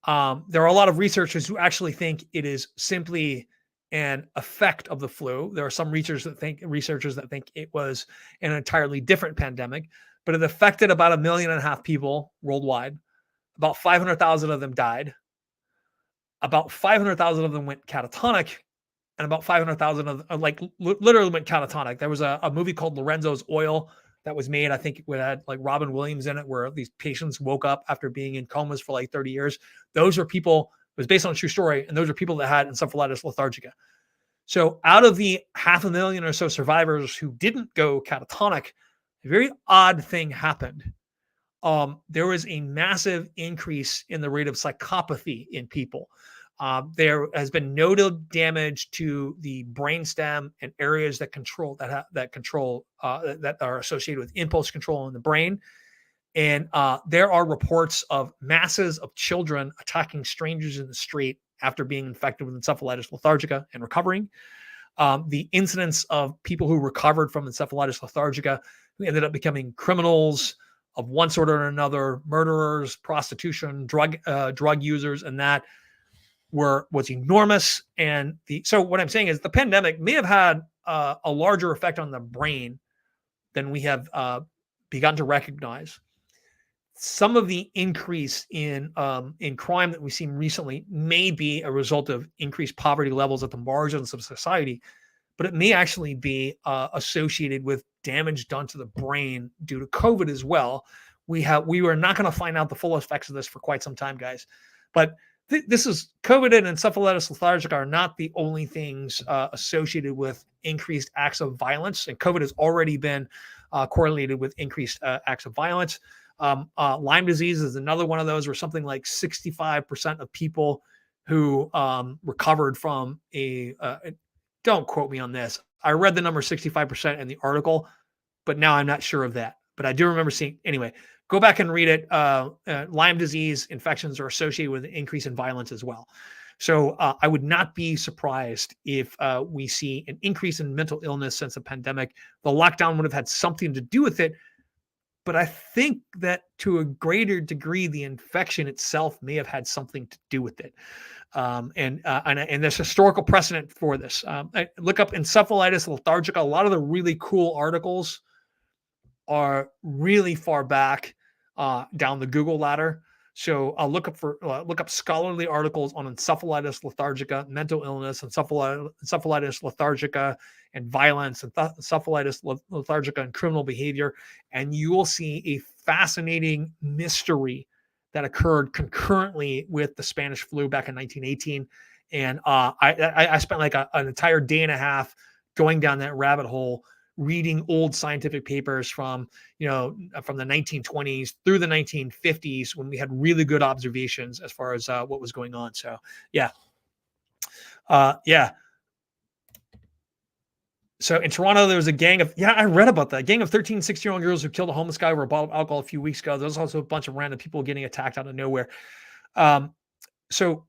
Speaker 1: There are a lot of researchers who actually think it is simply an effect of the flu. There are some researchers that think it was an entirely different pandemic, but it affected about 1.5 million people worldwide. About 500,000 of them died. About 500,000 of them went catatonic, and about 500,000 of literally went catatonic. There was a movie called Lorenzo's Oil that was made. I think it had like Robin Williams in it, where these patients woke up after being in comas for like 30 years. Those were people, it was based on a true story, and those are people that had encephalitis lethargica. So out of the 500,000 or so survivors who didn't go catatonic, a very odd thing happened. There was a massive increase in the rate of psychopathy in people. There has been noted damage to the brainstem and areas that are associated with impulse control in the brain. And there are reports of masses of children attacking strangers in the street after being infected with encephalitis lethargica and recovering. The incidence of people who recovered from encephalitis lethargica who ended up becoming criminals of one sort or another, murderers, prostitution, drug users, and that was enormous. And so what I'm saying is the pandemic may have had a larger effect on the brain than we have begun to recognize. Some of the increase in crime that we've seen recently may be a result of increased poverty levels at the margins of society, but it may actually be associated with damage done to the brain due to COVID as well. We are not going to find out the full effects of this for quite some time, guys. But this is COVID and encephalitis lethargica are not the only things associated with increased acts of violence, and COVID has already been correlated with increased acts of violence. Lyme disease is another one of those, where something like 65% of people who recovered from don't quote me on this. I read the number 65% in the article, but now I'm not sure of that. But I do remember seeing, anyway, go back and read it. Lyme disease infections are associated with an increase in violence as well. So I would not be surprised if we see an increase in mental illness since the pandemic. The lockdown would have had something to do with it. But I think that to a greater degree, the infection itself may have had something to do with it. And there's historical precedent for this. Look up encephalitis lethargica. A lot of the really cool articles are really far back down the Google ladder. So I'll look up scholarly articles on encephalitis lethargica, mental illness, encephalitis lethargica, and violence, and encephalitis lethargica and criminal behavior, and you will see a fascinating mystery that occurred concurrently with the Spanish flu back in 1918. And I spent like an entire day and a half going down that rabbit hole, reading old scientific papers from the 1920s through the 1950s, when we had really good observations as far as what was going on. So yeah. So in Toronto, there was a gang of, I read about that. A gang of 13, 16-year-old girls who killed a homeless guy over a bottle of alcohol a few weeks ago. There's also a bunch of random people getting attacked out of nowhere. So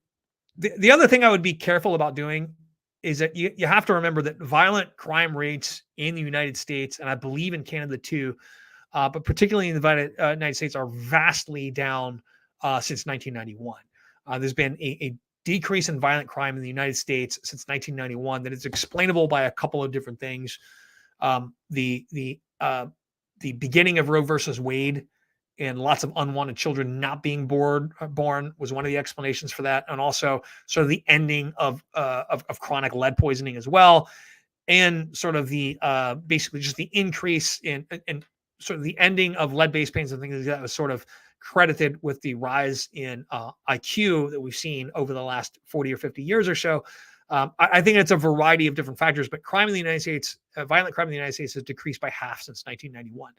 Speaker 1: the other thing I would be careful about doing is that you have to remember that violent crime rates in the United States, and I believe in Canada too, but particularly in the United States, are vastly down since 1991. There's been a decrease in violent crime in the United States since 1991 that is explainable by a couple of different things. The beginning of Roe versus Wade and lots of unwanted children not being born was one of the explanations for that, and also sort of the ending of chronic lead poisoning as well, and sort of the basically just the increase in sort of the ending of lead-based pains and things like that was sort of credited with the rise in IQ that we've seen over the last 40 or 50 years or so. I think it's a variety of different factors, but crime in the United States, violent crime in the United States has decreased by half since 1991.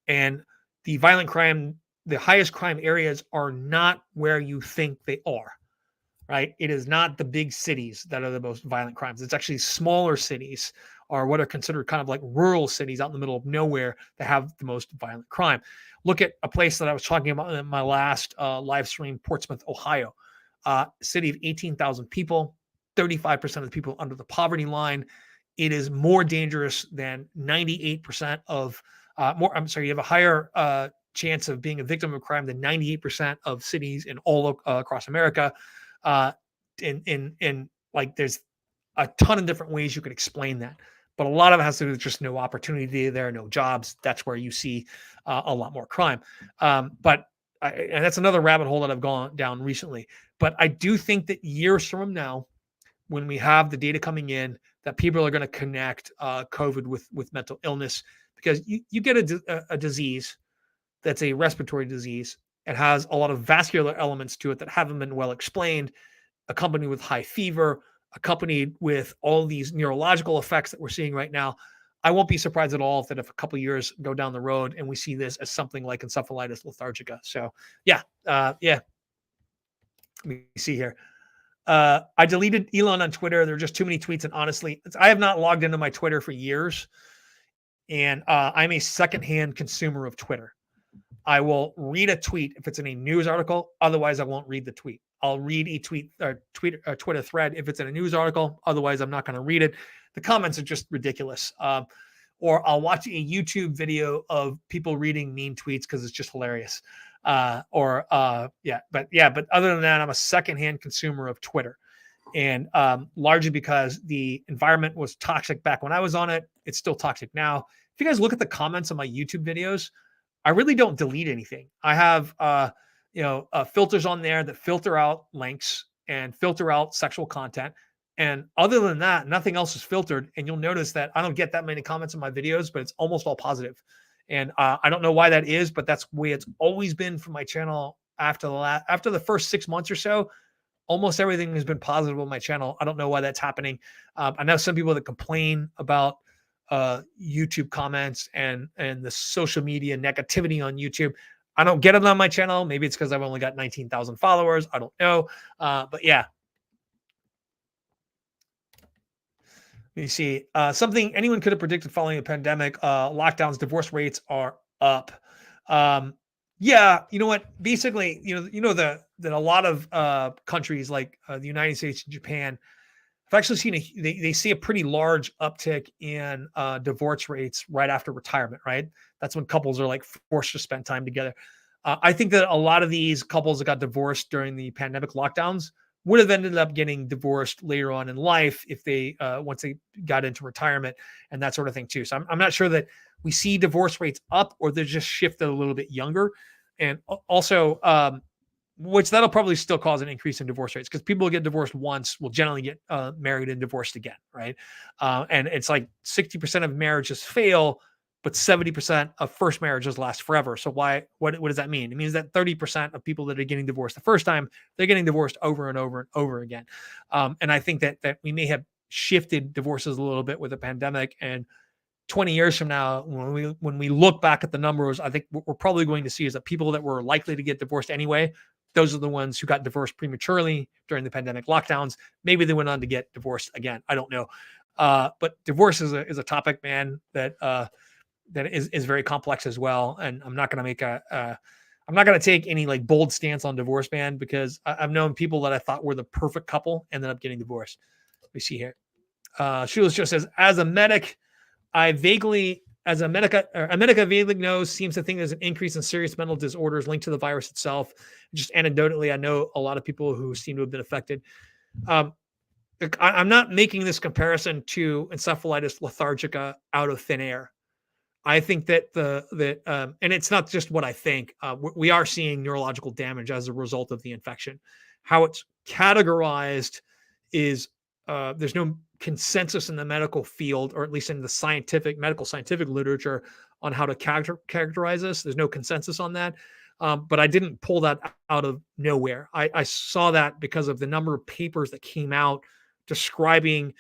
Speaker 1: And the violent crime, the highest crime areas are not where you think they are, right? It is not the big cities that are the most violent crimes. It's actually smaller cities, or what are considered kind of like rural cities out in the middle of nowhere, that have the most violent crime. Look at a place that I was talking about in my last live stream, Portsmouth, Ohio, city of 18,000 people, 35% of the people under the poverty line. it is more dangerous than 98% of you have a higher chance of being a victim of crime than 98% of cities in all across America. In like, there's a ton of different ways you could explain that, but a lot of it has to do with just no opportunity there, no jobs. That's where you see a lot more crime. And that's another rabbit hole that I've gone down recently. But I do think that years from now, when we have the data coming in, that people are going to connect COVID with mental illness, because you get a disease that's a respiratory disease. It has a lot of vascular elements to it that haven't been well explained, accompanied with high fever, accompanied with all these neurological effects that we're seeing right now. I won't be surprised at all if a couple of years go down the road and we see this as something like encephalitis lethargica. So yeah. Let me see here. I deleted Elon on Twitter. There are just too many tweets, and honestly, I have not logged into my Twitter for years, and I'm a secondhand consumer of Twitter. I will read a tweet if it's in a news article. Otherwise, I won't read the tweet. I'll read a Twitter thread if it's in a news article. Otherwise, I'm not going to read it. The comments are just ridiculous. Or I'll watch a YouTube video of people reading mean tweets because it's just hilarious. But other than that, I'm a secondhand consumer of Twitter, and largely because the environment was toxic back when I was on it. It's still toxic now. If you guys look at the comments on my YouTube videos, I really don't delete anything. I have filters on there that filter out links and filter out sexual content. And other than that, nothing else is filtered. And you'll notice that I don't get that many comments on my videos, but it's almost all positive. And I don't know why that is, but that's the way it's always been for my channel. After the first 6 months or so, almost everything has been positive on my channel. I don't know why that's happening. I know some people that complain about YouTube comments and the social media negativity on YouTube. I don't get it on my channel. Maybe it's because I've only got 19,000 followers. I don't know. But yeah. Let me see. Something anyone could have predicted following a pandemic. Lockdowns, divorce rates are up. Yeah, you know what? Basically, that a lot of countries like the United States and Japan, I've actually seen they see a pretty large uptick in divorce rates right after retirement, right? That's when couples are like forced to spend time together. I think that a lot of these couples that got divorced during the pandemic lockdowns would have ended up getting divorced later on in life if they once they got into retirement and that sort of thing too. So I'm not sure that we see divorce rates up, or they're just shifted a little bit younger. And also, which that'll probably still cause an increase in divorce rates, because people who get divorced once will generally get married and divorced again, right? And it's like 60% of marriages fail, but 70% of first marriages last forever. So what does that mean? It means that 30% of people that are getting divorced the first time, they're getting divorced over and over and over again. And I think that we may have shifted divorces a little bit with the pandemic, and 20 years from now, when we look back at the numbers, I think what we're probably going to see is that people that were likely to get divorced anyway, those are the ones who got divorced prematurely during the pandemic lockdowns. Maybe they went on to get divorced again. I don't know. But divorce is a topic, man, that is very complex as well. And I'm not going to make I'm not going to take any like bold stance on divorce, man, because I've known people that I thought were the perfect couple ended up getting divorced. Let me see here. Shoeless just says, as a medic, America vaguely knows, seems to think there's an increase in serious mental disorders linked to the virus itself. Just anecdotally, I know a lot of people who seem to have been affected. I'm not making this comparison to encephalitis lethargica out of thin air. I think that and it's not just what I think. We are seeing neurological damage as a result of the infection. How it's categorized is there's no consensus in the medical field, or at least in the medical scientific literature, on how to characterize this. There's no consensus on that. But I didn't pull that out of nowhere. I saw that because of the number of papers that came out describing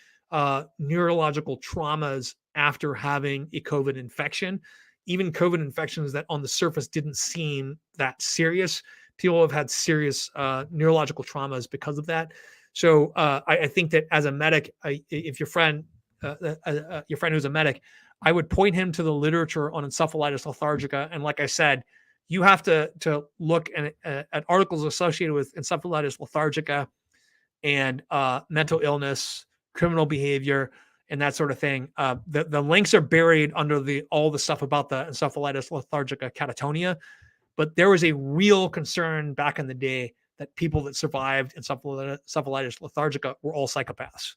Speaker 1: neurological traumas after having a COVID infection. Even COVID infections that on the surface didn't seem that serious, people have had serious neurological traumas because of that. So I think that as a medic, if your friend who's a medic, I would point him to the literature on encephalitis lethargica. And like I said, you have to look at articles associated with encephalitis lethargica and mental illness, criminal behavior, and that sort of thing. The links are buried under all the stuff about the encephalitis lethargica catatonia, but there was a real concern back in the day that people that survived encephalitis lethargica were all psychopaths.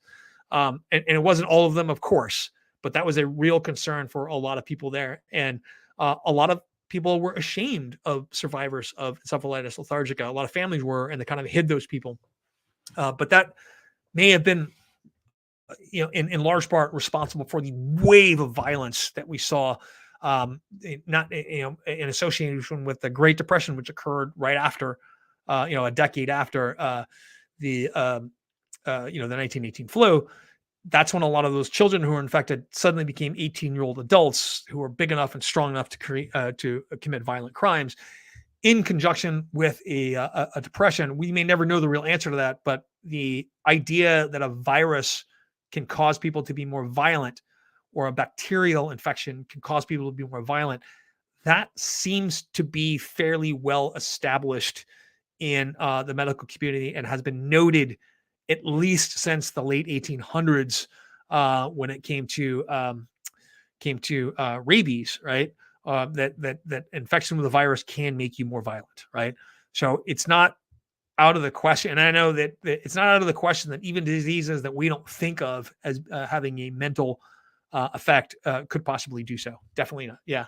Speaker 1: And it wasn't all of them, of course, but that was a real concern for a lot of people there. And a lot of people were ashamed of survivors of encephalitis lethargica. A lot of families were, and they kind of hid those people. But that may have been, in large part responsible for the wave of violence that we saw, not in association with the Great Depression, which occurred right after, a decade after the 1918 flu. That's when a lot of those children who were infected suddenly became 18-year-old adults who were big enough and strong enough to commit violent crimes. In conjunction with a depression, we may never know the real answer to that, but the idea that a virus can cause people to be more violent, or a bacterial infection can cause people to be more violent, that seems to be fairly well established in the medical community and has been noted at least since the late 1800s, when it came to rabies, right? That infection with a virus can make you more violent, right? So it's not out of the question. And I know that it's not out of the question that even diseases that we don't think of as having a mental effect could possibly do so. Definitely not. Yeah.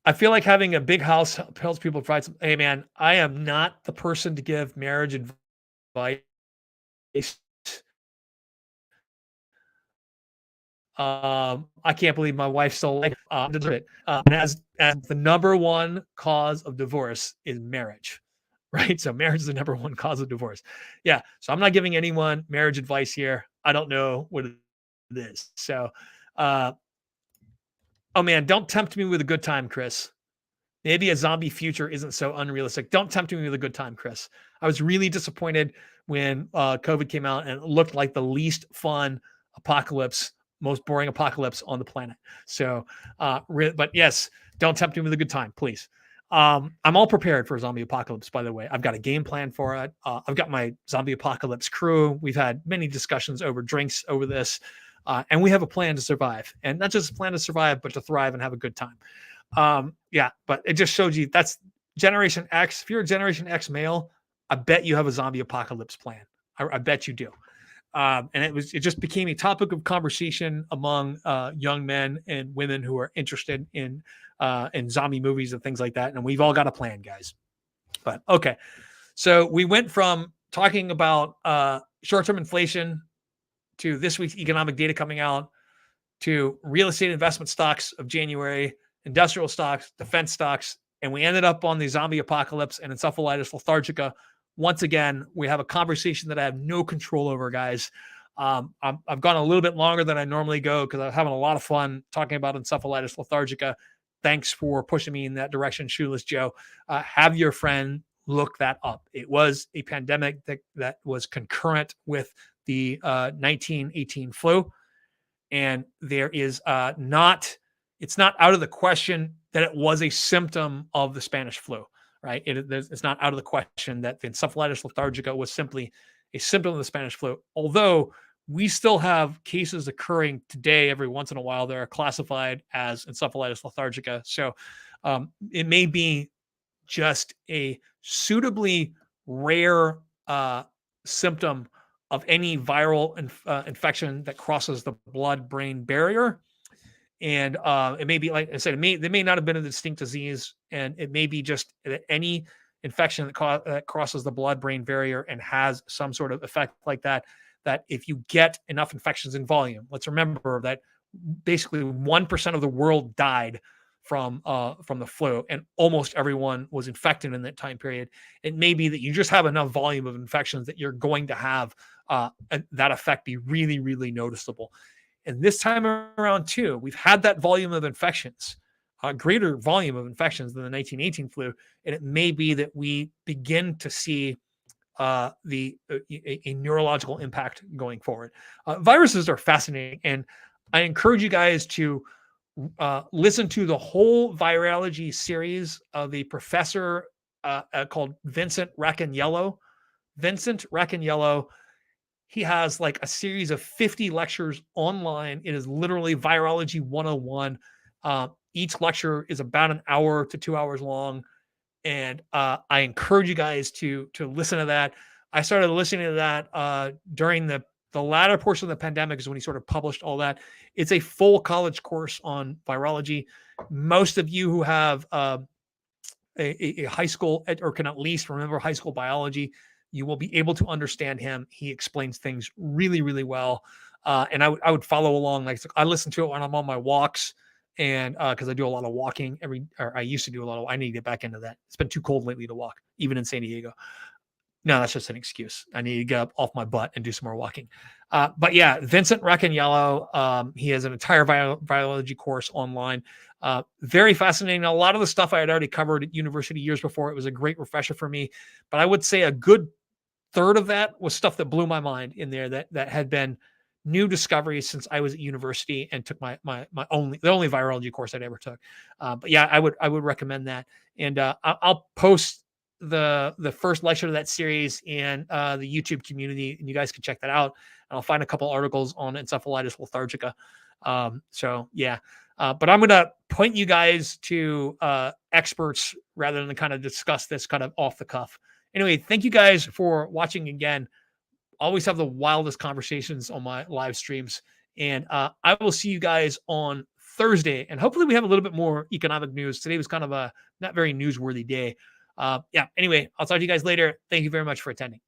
Speaker 1: I feel like having a big house helps people provide some. Hey, man, I am not the person to give marriage advice. I can't believe my wife still like it. And as the number one cause of divorce is marriage, right? So marriage is the number one cause of divorce. Yeah. So I'm not giving anyone marriage advice here. I don't know what it is. So, oh man, don't tempt me with a good time, Chris. Maybe a zombie future isn't so unrealistic. Don't tempt me with a good time, Chris. I was really disappointed when COVID came out and it looked like the least fun apocalypse, most boring apocalypse on the planet. So, but yes, don't tempt me with a good time, please. I'm all prepared for a zombie apocalypse, by the way. I've got a game plan for it. I've got my zombie apocalypse crew. We've had many discussions over drinks over this, and we have a plan to survive. And not just a plan to survive, but to thrive and have a good time. Yeah, but it just showed you that's Generation X. If you're a Generation X male, I bet you have a zombie apocalypse plan. I bet you do. And it just became a topic of conversation among young men and women who are interested in zombie movies and things like that. And we've all got a plan, guys. But okay, so we went from talking about short-term inflation to this week's economic data coming out to real estate investment stocks of January, industrial stocks, defense stocks, and we ended up on the zombie apocalypse and encephalitis lethargica. Once again, we have a conversation that I have no control over, guys. I've gone a little bit longer than I normally go because I'm having a lot of fun talking about encephalitis lethargica. Thanks for pushing me in that direction, Shoeless Joe. Have your friend look that up. It was a pandemic that was concurrent with the 1918 flu. And there is it's not out of the question that it was a symptom of the Spanish flu, right? It's not out of the question that the encephalitis lethargica was simply a symptom of the Spanish flu, although we still have cases occurring today every once in a while that are classified as encephalitis lethargica. So it may be just a suitably rare symptom of any viral infection that crosses the blood-brain barrier. And it may be, like I said, they may not have been a distinct disease, and it may be just any infection that crosses the blood-brain barrier and has some sort of effect like that, that if you get enough infections in volume, let's remember that basically 1% of the world died from the flu, and almost everyone was infected in that time period. It may be that you just have enough volume of infections that you're going to have that effect be really, really noticeable. And this time around, too, we've had that volume of infections, a greater volume of infections than the 1918 flu. And it may be that we begin to see a neurological impact going forward. Viruses are fascinating. And I encourage you guys to listen to the whole virology series of a professor called Vincent Racaniello. Vincent Racaniello. He has like a series of 50 lectures online. It is literally Virology 101. Each lecture is about an hour to 2 hours long. And I encourage you guys to listen to that. I started listening to that during the latter portion of the pandemic is when he sort of published all that. It's a full college course on virology. Most of you who have a high school or can at least remember high school biology, you will be able to understand him. He explains things really, really well. And I would follow along. Like I listen to it when I'm on my walks, and because I do a lot of walking or I used to do a lot of. I need to get back into that. It's been too cold lately to walk, even in San Diego. No, that's just an excuse. I need to get up off my butt and do some more walking. But yeah, Vincent Racaniello, he has an entire biology course online. Very fascinating. A lot of the stuff I had already covered at university years before. It was a great refresher for me. But I would say a good third of that was stuff that blew my mind in there that had been new discoveries since I was at university and took the only virology course I'd ever took. But yeah, I would recommend that. And I'll post the first lecture of that series in the YouTube community, and you guys can check that out. And I'll find a couple articles on encephalitis lethargica. So yeah, but I'm going to point you guys to experts rather than kind of discuss this kind of off the cuff. Anyway, thank you guys for watching again. Always have the wildest conversations on my live streams. And I will see you guys on Thursday. And hopefully we have a little bit more economic news. Today was kind of a not very newsworthy day. Yeah, anyway, I'll talk to you guys later. Thank you very much for attending.